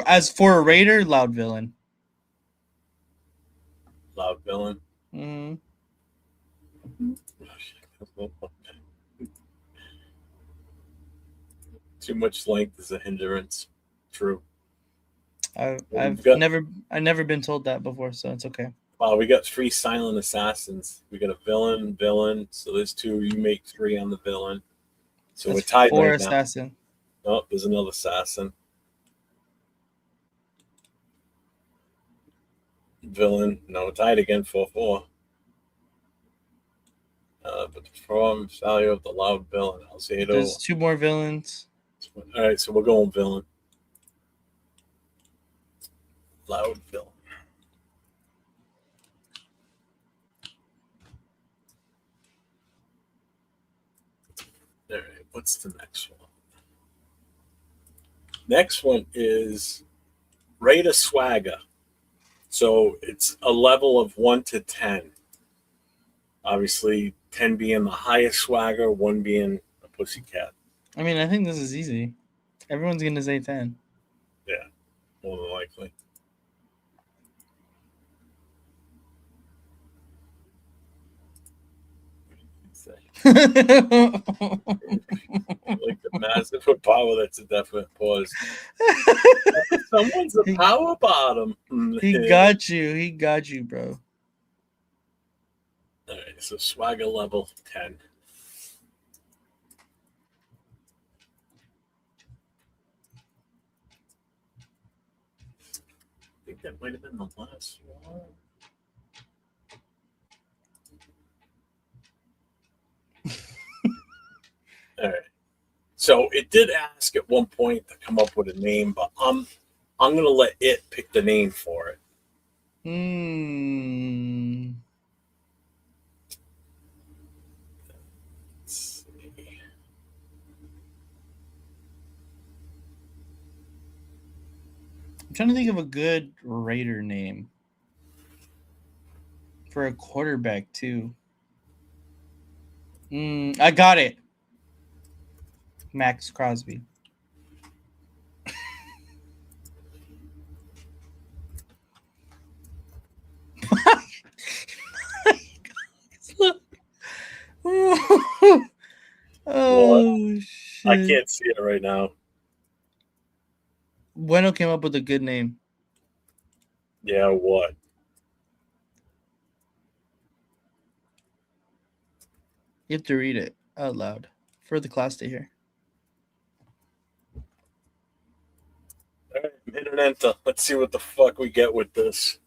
D: As for a Raider, loud villain.
A: Loud villain. Too much length is a hindrance. True.
D: I've never been told that before, so it's okay.
A: Wow, we got 3 silent assassins. We got a villain. So there's 2. You make 3 on the villain. So
D: That's
A: we're tied
D: 4
A: right
D: assassin.
A: now. Oh, there's another assassin. Villain. No, we're tied again, 4-4. But the performance value of the loud villain. I'll say it.
D: There's 2 more villains.
A: All right, so we're going villain. Loud villain. All right, what's the next one? Next one is Raider Swagger. So it's a level of 1 to 10. Obviously, 10 being the highest swagger, 1 being a pussycat.
D: I mean, I think this is easy. Everyone's going to say 10.
A: Yeah, more than likely. Like the massive power, that's a definite pause. Someone's a power bottom.
D: He got you, bro.
A: All right, so swagger level 10. I think that might have been the last one. All right. So it did ask at one point to come up with a name, but I'm gonna let it pick the name for it. Let's see.
D: I'm trying to think of a good Raider name for a quarterback too. I got it. Max Crosby. Oh, shit.
A: I can't see it right now.
D: Bueno came up with a good name.
A: Yeah, what?
D: You have to read it out loud for the class to hear.
A: All right, hit an enter. Let's see what the fuck we get with this.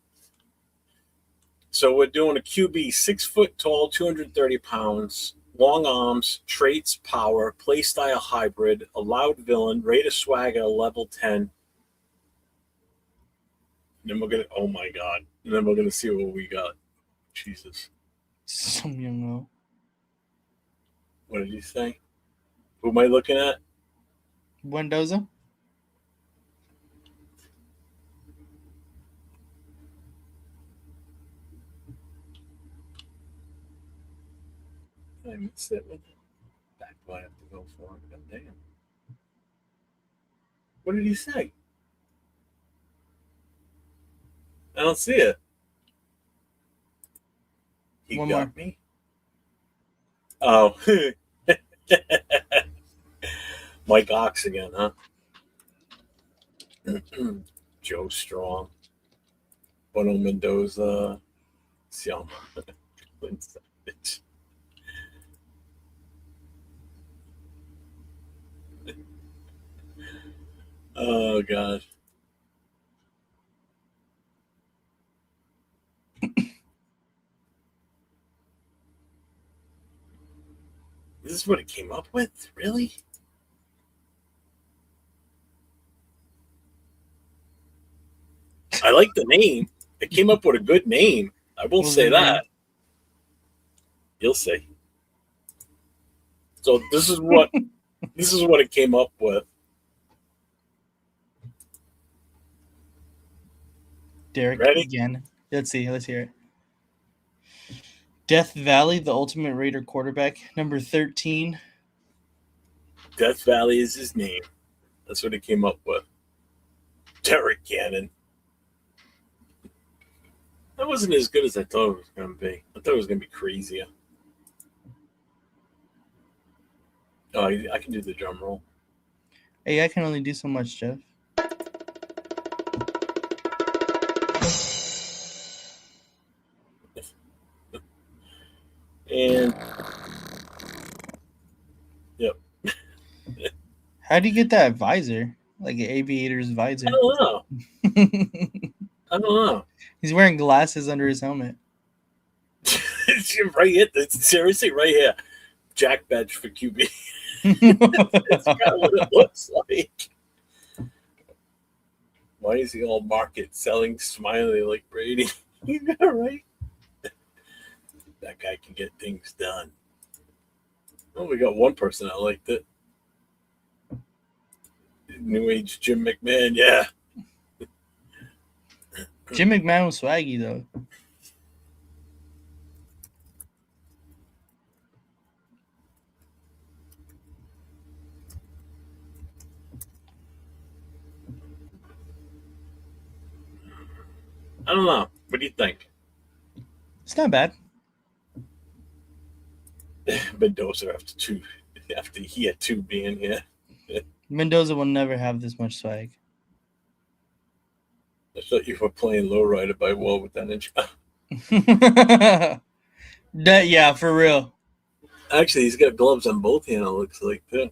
A: So we're doing a QB, 6 foot tall, 230 pounds, long arms, traits, power, play style hybrid, a loud villain, Raider swagger, level 10. And then we're gonna, oh my god. And then we're gonna see what we got. Jesus.
D: Some young.
A: What did you say? Who am I looking at?
D: Buendoza?
A: I missed it. Back do I have to go for? God damn. What did he say? I don't see it. He
D: One
A: got
D: more.
A: me. Oh. Mike Ox again, huh? Joe Strong. Bono Mendoza. Siama. Klint Kubiak. Oh, God. This is what it came up with? Really? I like the name. It came up with a good name. I will say that. You'll see. So this is what it came up with.
D: Derek
A: Ready?
D: again. Let's see. Let's hear it. Death Valley, the Ultimate Raider quarterback, number 13.
A: Death Valley is his name. That's what it came up with. Derek Cannon. That wasn't as good as I thought it was going to be. I thought it was going to be crazier. Oh, I can do the drum roll.
D: Hey, I can only do so much, Jeff.
A: And yep.
D: How do you get that visor? Like an aviator's visor.
A: I don't know. I don't know.
D: He's wearing glasses under his helmet.
A: It's right here. It's seriously right here. Jack badge for QB. That's kind of what it looks like. Why is he all market selling smiley like Brady? You know, right? That guy can get things done. Oh, we got one person that liked it. New Age Jim McMahon, yeah.
D: Jim McMahon was swaggy, though.
A: I don't know. What do you think?
D: It's not bad.
A: Mendoza after he had two being here.
D: Mendoza will never have this much swag.
A: I thought you were playing lowrider by Will with that intro.
D: Yeah, for real.
A: Actually, he's got gloves on both hands, it looks like, too.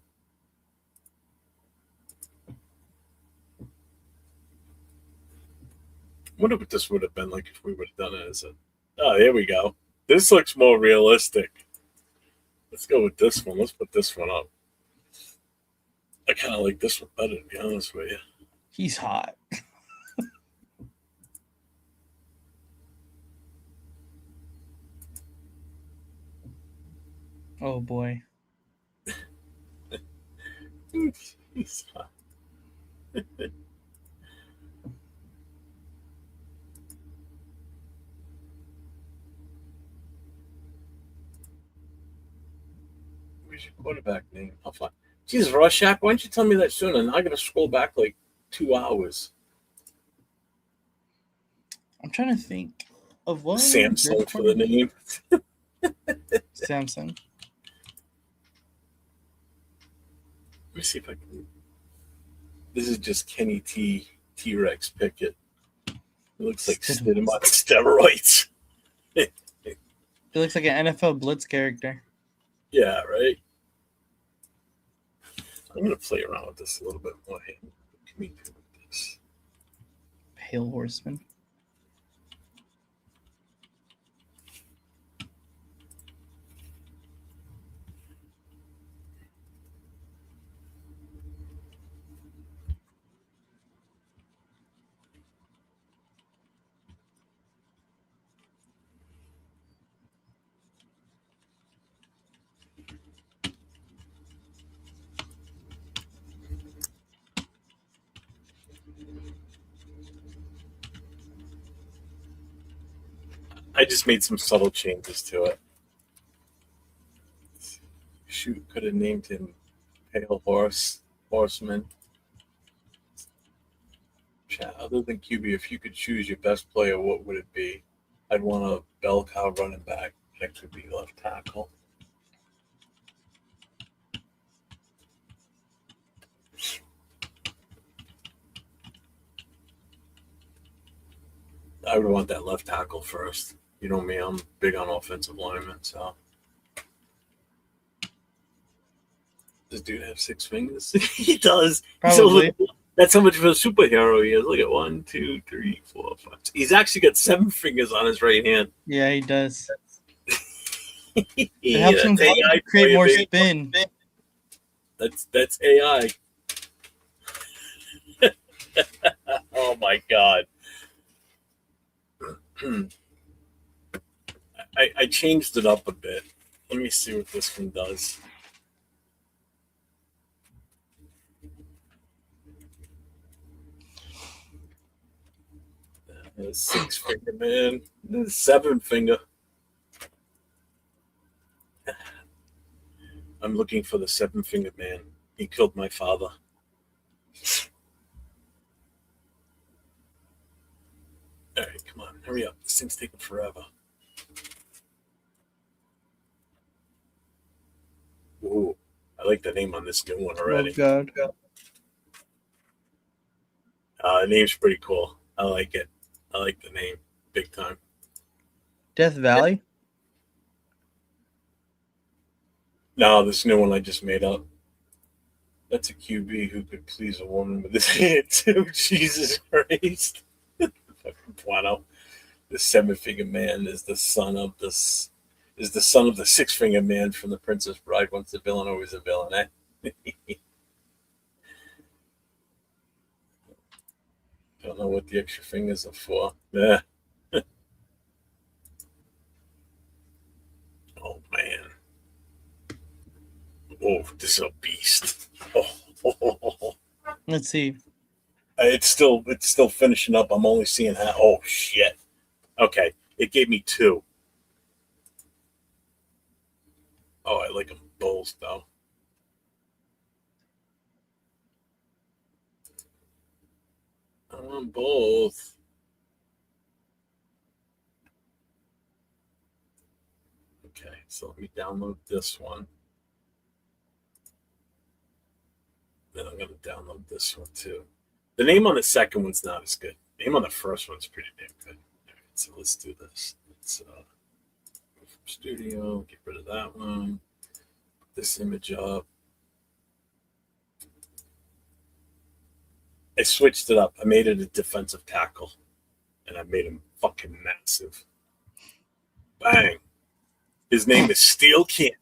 A: I wonder what this would have been like if we would have done it as a... Oh, here we go. This looks more realistic. Let's go with this one. Let's put this one up. I kind of like this one better, to be honest with you.
D: He's hot. Oh, boy.
A: He's hot. Where's your quarterback name? I'll find. Jesus, Rorschach, why don't you tell me that sooner? And I got to scroll back like 2 hours.
D: I'm trying to think of what.
A: Samsung for the name.
D: Samsung.
A: Let me see if I can. This is just Kenny T-Rex Pickett. It looks like Stidham on steroids.
D: He looks like an NFL Blitz character.
A: Yeah, right? I'm going to play around with this a little bit more. Can we do this?
D: Pale Horseman.
A: I just made some subtle changes to it. Shoot, could have named him Pale Horseman. Chat, other than QB, if you could choose your best player, what would it be? I'd want a bell cow running back. That could be left tackle. I would want that left tackle first. You know me, I'm big on offensive linemen, so. Does dude have 6 fingers? He does.
D: Probably.
A: That's how much of a superhero he is. Look at 1, 2, 3, 4, 5. He's actually got 7 fingers on his right hand.
D: Yeah, he does.
A: It
D: It helps him create more spin.
A: That's AI. Oh my god. I changed it up a bit. Let me see what this one does. Six finger man. Seven finger. I'm looking for the seven finger man. He killed my father. All right, come on, hurry up. This thing's taking forever. Ooh, I like the name on this new one already.
D: Oh, God.
A: The name's pretty cool. I like it. I like the name big time.
D: Death Valley?
A: No, this new one I just made up. That's a QB who could please a woman with his hand too. Jesus Christ. Fucking Puano. The seven-finger man is the son of the six-finger man from the Princess Bride. Once a villain, always a villain, eh? Don't know what the extra fingers are for. Yeah. Oh man. Oh, this is a beast. Oh.
D: Let's see.
A: It's still finishing up. I'm only seeing how. Oh shit. Okay, it gave me two. Oh, I like them both though. I want both. Okay, so let me download this one. Then I'm going to download this one too. The name on the second one's not as good. The name on the first one's pretty damn good. All right, so let's do this. Let's go from Studio, get rid of that one. Put this image up. I switched it up. I made it a defensive tackle, and I made him fucking massive. Bang. His name is Steel Cannon.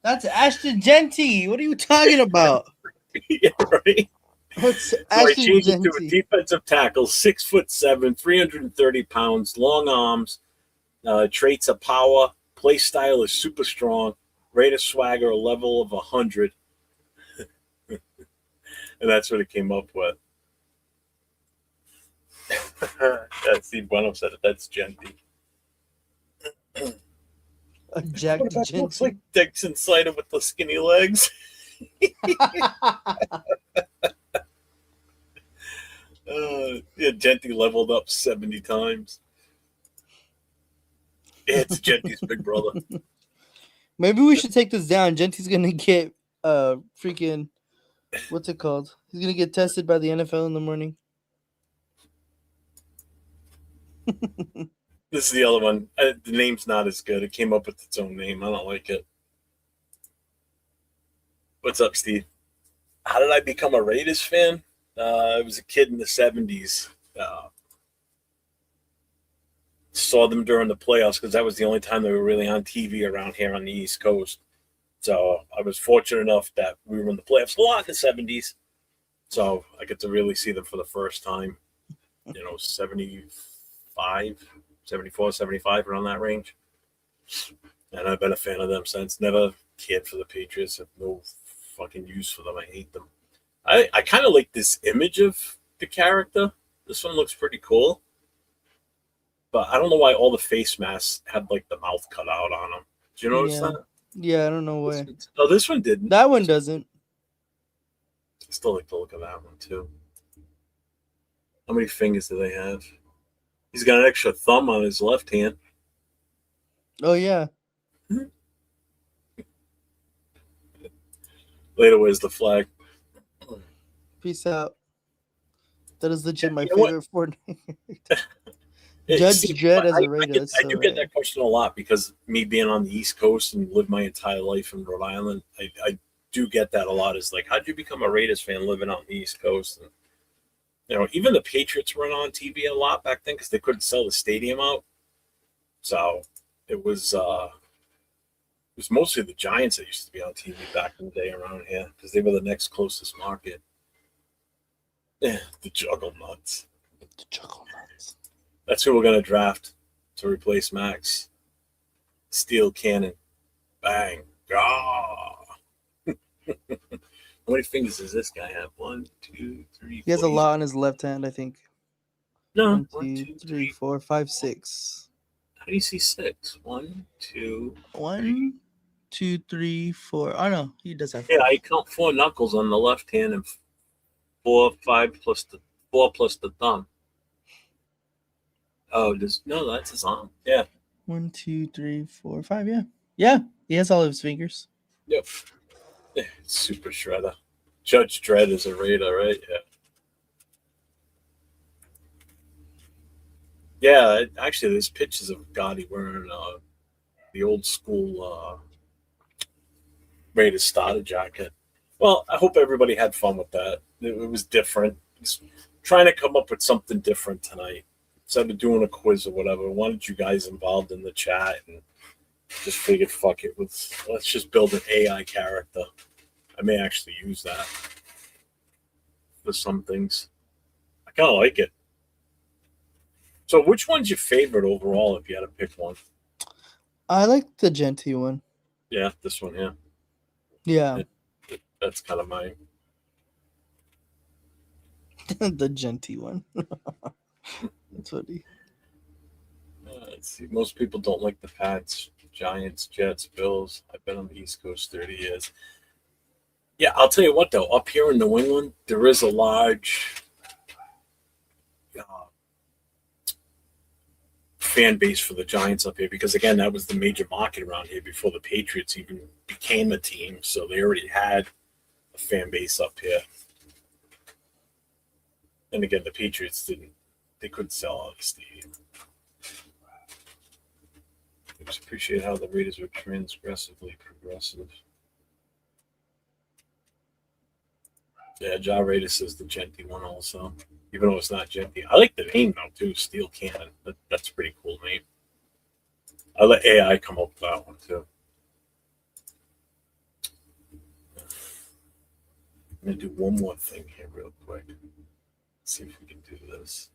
D: That's Ashton Genty. What are you talking about?
A: Yeah, right?
D: What's
A: So I
D: Ashton
A: changed it to a
D: Genty?
A: defensive tackle, 6'7", 330 pounds, long arms, traits of power, play style is super strong, Raider swagger, a level of 100. And that's what it came up with. Steve Bueno said it. That's Genty.
D: Jack
A: That looks
D: Genty.
A: like Dixon Slater with the skinny legs. Yeah, Genty leveled up 70 times. Yeah, it's Genty's big brother.
D: Maybe we should take this down. Genty's gonna get freaking what's it called? He's gonna get tested by the NFL in the morning.
A: This is the other one. The name's not as good. It came up with its own name. I don't like it. What's up, Steve? How did I become a Raiders fan? I was a kid in the 70s. Saw them during the playoffs because that was the only time they were really on TV around here on the East Coast. So I was fortunate enough that we were in the playoffs a lot in the 70s. So I get to really see them for the first time, 75, 74, 75, around that range. And I've been a fan of them since. Never cared for the Patriots. Have no fucking use for them. I hate them. I kind of like this image of the character. This one looks pretty cool. But I don't know why all the face masks had like the mouth cut out on them. Did you notice that?
D: Yeah, I don't know why.
A: No, this one didn't.
D: That one doesn't.
A: I still like the look of that one too. How many fingers do they have? He's got an extra thumb on his left hand.
D: Oh yeah.
A: Later, where's the flag?
D: Peace out. That is legit my
A: You know
D: favorite Fortnite. Judge Dredd as a Raider.
A: I do get that question a lot because me being on the East Coast and lived my entire life in Rhode Island, I do get that a lot. Is like, how'd you become a Raiders fan living out on the East Coast? And, even the Patriots weren't on TV a lot back then because they couldn't sell the stadium out. So it was mostly the Giants that used to be on TV back in the day around here because they were the next closest market. Yeah, the Juggernauts.
D: The Juggernauts.
A: That's who we're going to draft to replace Max. Steel Cannon. Bang. Ah. How many fingers does this guy have? 1, 2, 3.
D: He has a lot on his left hand, I think.
A: No.
D: 1, 2, 3, 4, 5, 6.
A: How do you see 6? 1, 2,
D: 1, 2, 3, 4. Oh no, he does have 5.
A: Yeah, I count 4 knuckles on the left hand and 4 plus the thumb. Oh, no, that's his arm. Yeah.
D: 1, 2, 3, 4, 5. Yeah. Yeah. He has all of his fingers.
A: Yep. Yeah, super shredder. Judge Dredd is a Raider, right? Yeah. Yeah, actually, there's pictures of Gotti wearing the old school Raiders starter jacket. Well, I hope everybody had fun with that. It was different. Just trying to come up with something different tonight. Instead of doing a quiz or whatever, I wanted you guys involved in the chat and just figured, fuck it. Let's just build an AI character. I may actually use that for some things. I kind of like it. So which one's your favorite overall if you had to pick one?
D: I like the Genty one.
A: Yeah, this one here.
D: Yeah.
A: That's kind of mine.
D: The Genty one. That's funny.
A: Let's see. Most people don't like the Pats, Giants, Jets, Bills. I've been on the East Coast 30 years. Yeah, I'll tell you what, though. Up here in New England, there is a large fan base for the Giants up here because, again, that was the major market around here before the Patriots even became a team. So they already had a fan base up here. And, again, the Patriots couldn't sell out the stadium. I just appreciate how the Raiders were transgressively progressive. Yeah, Ja Raider says the Genty one also, even though it's not Genty. I like the name though too, Steel Cannon. That's a pretty cool name. I let AI come up with that one too. I'm gonna do one more thing here real quick. Let's see if we can do this.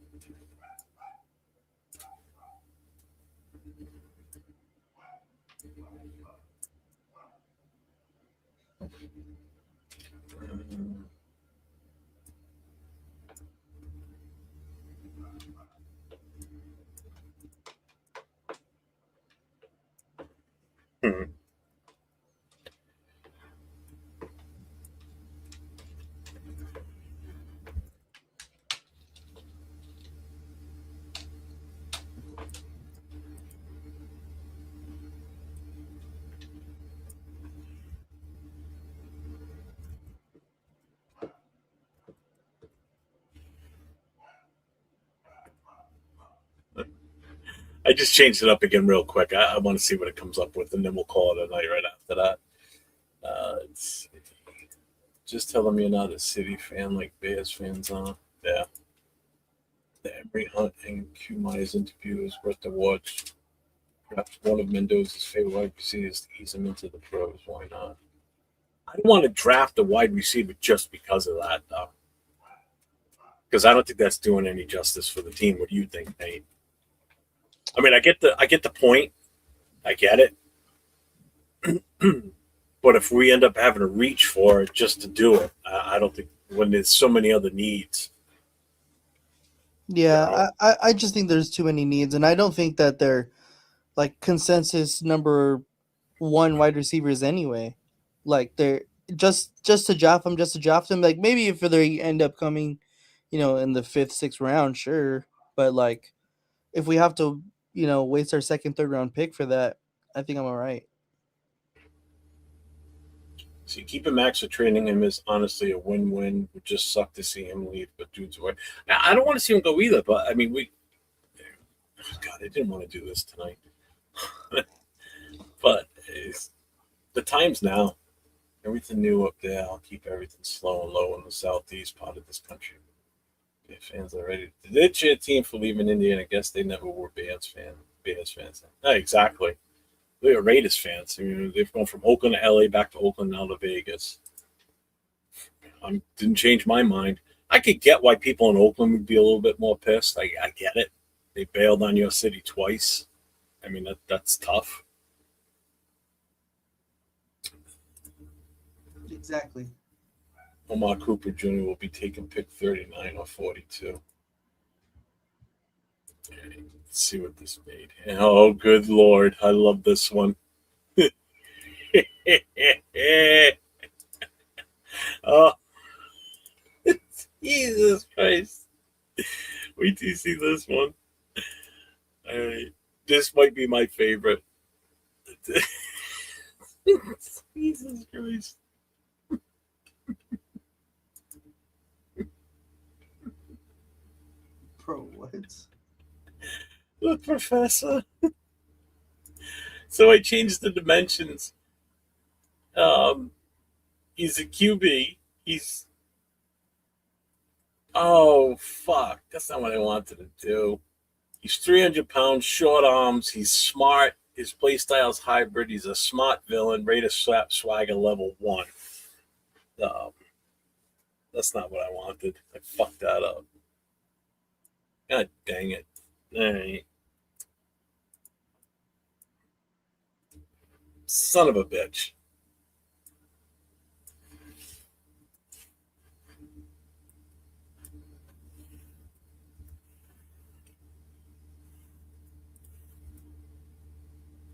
A: Hmm. I just changed it up again real quick. I want to see what it comes up with, and then we'll call it a night right after that. Let's see. Just tell them you're not a City fan like Bears fans are. Yeah. The Emery Hunt and Q Myers interview is worth the watch. Perhaps one of Mendoza's favorite wide receivers to ease him into the pros. Why not? I don't want to draft a wide receiver just because of that, though. Because I don't think that's doing any justice for the team. What do you think, Nate? I mean, I get the point. I get it. But if we end up having to reach for it just to do it, I don't think when there's so many other needs.
D: Yeah, I just think there's too many needs, and I don't think that they're like consensus number one wide receivers anyway. Like they're just to draft them. Like maybe if they end up coming, in the 5th, 6th round, sure. But like if we have to, waste our 2nd, 3rd round pick for that, I think I'm all right.
A: See, keeping Max for training him is honestly a win-win. Would just suck to see him leave, but dude's away. Now, I don't want to see him go either, but I mean, God, I didn't want to do this tonight. But the time's now. Everything new up there. I'll keep everything slow and low in the southeast part of this country. The fans are ready to ditch your team for leaving Indiana. I guess they never were Bears fans. No, exactly. They're Raiders fans. I mean, they've gone from Oakland to LA, back to Oakland, now to Vegas. Didn't change my mind. I could get why people in Oakland would be a little bit more pissed. I get it. They bailed on your city twice. I mean, that's tough.
D: Exactly.
A: Omar Cooper Jr. will be taking pick 39 or 42. Okay, let's see what this made. Oh, good Lord. I love this one. Oh, Jesus Christ. Wait till you see this one. All right. This might be my favorite. Jesus Christ.
D: Bro, what?
A: The professor. So I changed the dimensions. He's a QB. Oh, fuck. That's not what I wanted to do. He's 300 pounds, short arms. He's smart. His play style's hybrid. He's a smart villain. Raider swagger level 1. That's not what I wanted. I fucked that up. God dang it. All right. Son of a bitch.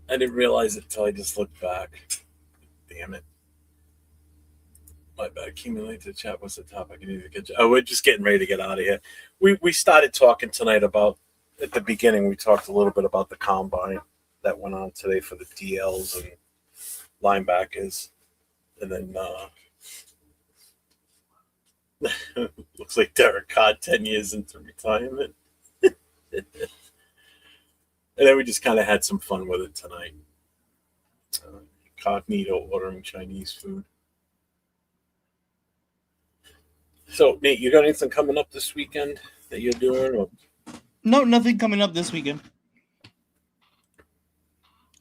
A: I didn't realize it until I just looked back. Damn it. My bad. Accumulate to chat. What's the topic? I need to get. Oh, we're just getting ready to get out of here. We started talking tonight about, at the beginning, we talked a little bit about the combine that went on today for the DLs and linebackers. And then looks like Derek Carr 10 years into retirement. And then we just kind of had some fun with it tonight. Cognito ordering Chinese food. So, Nate, you got anything coming up this weekend that you're doing? Or?
D: No, nothing coming up this weekend.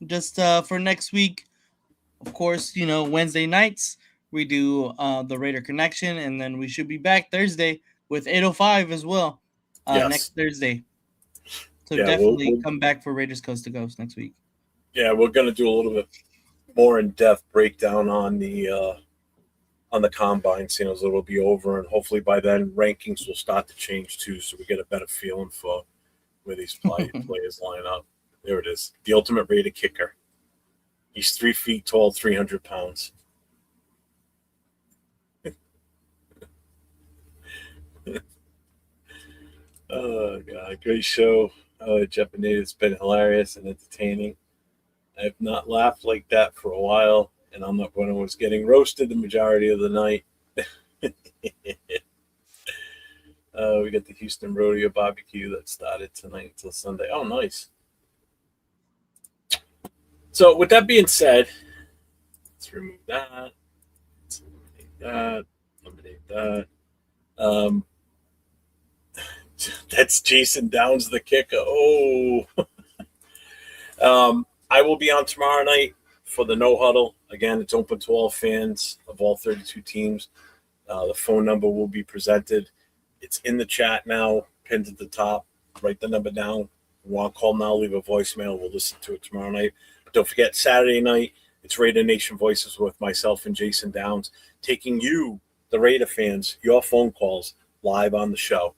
D: Just for next week, of course, Wednesday nights, we do the Raider Connection, and then we should be back Thursday with 805 as well next Thursday. So definitely come back for Raiders Coast to Coast next week.
A: Yeah, we're going to do a little bit more in-depth breakdown on the combine, seeing as it'll be over, and hopefully by then rankings will start to change too, so we get a better feeling for where these players line up. There it is, the ultimate Raider kicker. He's 3 feet tall, 300 pounds. Oh God, great show. Jeff and Nate, it's been hilarious and entertaining. I have not laughed like that for a while, and I'm not when I was getting roasted the majority of the night. We got the Houston Rodeo Barbecue that started tonight until Sunday. Oh, nice. So with that being said, let's remove that. Let's eliminate that. That's Jason Downs, the kicker. Oh. I will be on tomorrow night for the No Huddle. Again, it's open to all fans of all 32 teams. The phone number will be presented. It's in the chat now, pinned at the top. Write the number down. If you want to call now, leave a voicemail. We'll listen to it tomorrow night. But don't forget, Saturday night, it's Raider Nation Voices with myself and Jason Downs, taking you, the Raider fans, your phone calls live on the show.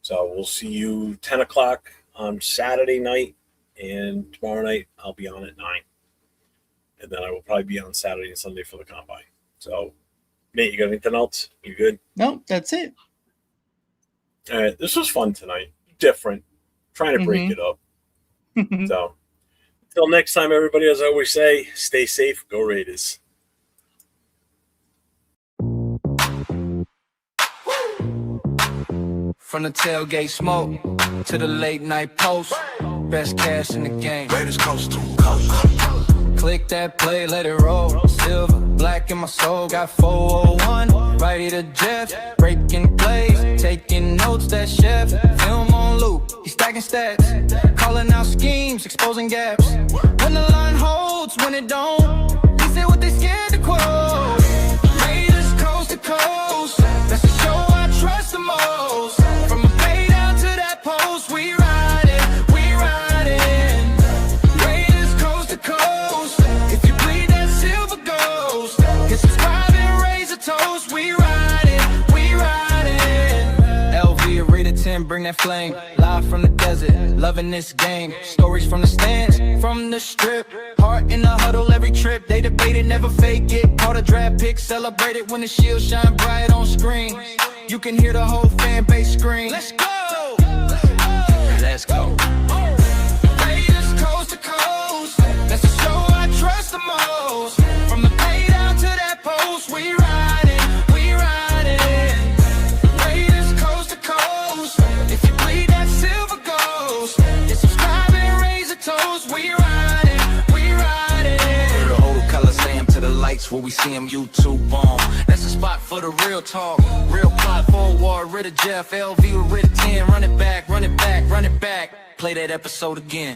A: So we'll see you 10 o'clock on Saturday night, and tomorrow night I'll be on at 9. And then I will probably be on Saturday and Sunday for the combine. So, Nate, you got anything else? You good?
D: No, that's it.
A: All right, this was fun tonight. Different. Trying to break it up. So, until next time, everybody, as I always say, stay safe, go Raiders.
B: From the tailgate smoke to the late night post, best cash in the game. Raiders coast to coast. Click that play, let it roll. Silver, black in my soul, got 401. Righty to Jeff, breaking plays, taking notes. That chef, film on loop, he's stacking stats, calling out schemes, exposing gaps. When the line holds, when it don't, he said what they scared to quote. Raiders coast to coast, that's the show I trust the most. From a bay down to that post, we riding, we riding. Raiders coast to coast, if you bleed that silver ghost, hit subscribe and raise a toast, we riding. to 10, bring that flame. Live from the desert, loving this game. Stories from the stands, from the strip. Heart in the huddle every trip. They debate it, never fake it. Caught a draft pick, celebrate it when the shield shine bright on screen. You can hear the whole fan base scream. Let's go! Let's go. Raiders coast to coast. That's the show I trust the most. From the pay down to that post, we ride it, we ride it. Raiders coast to coast. If you bleed that silver ghost, just subscribe and raise a toast. We ride it, we ride it. Put the whole Coliseum to the lights where we see them YouTube bomb. That's the spot for the real talk. Real plot forward, rid of Jeff, LV with rid of 10. Run it back, run it back, run it back. Play that episode again.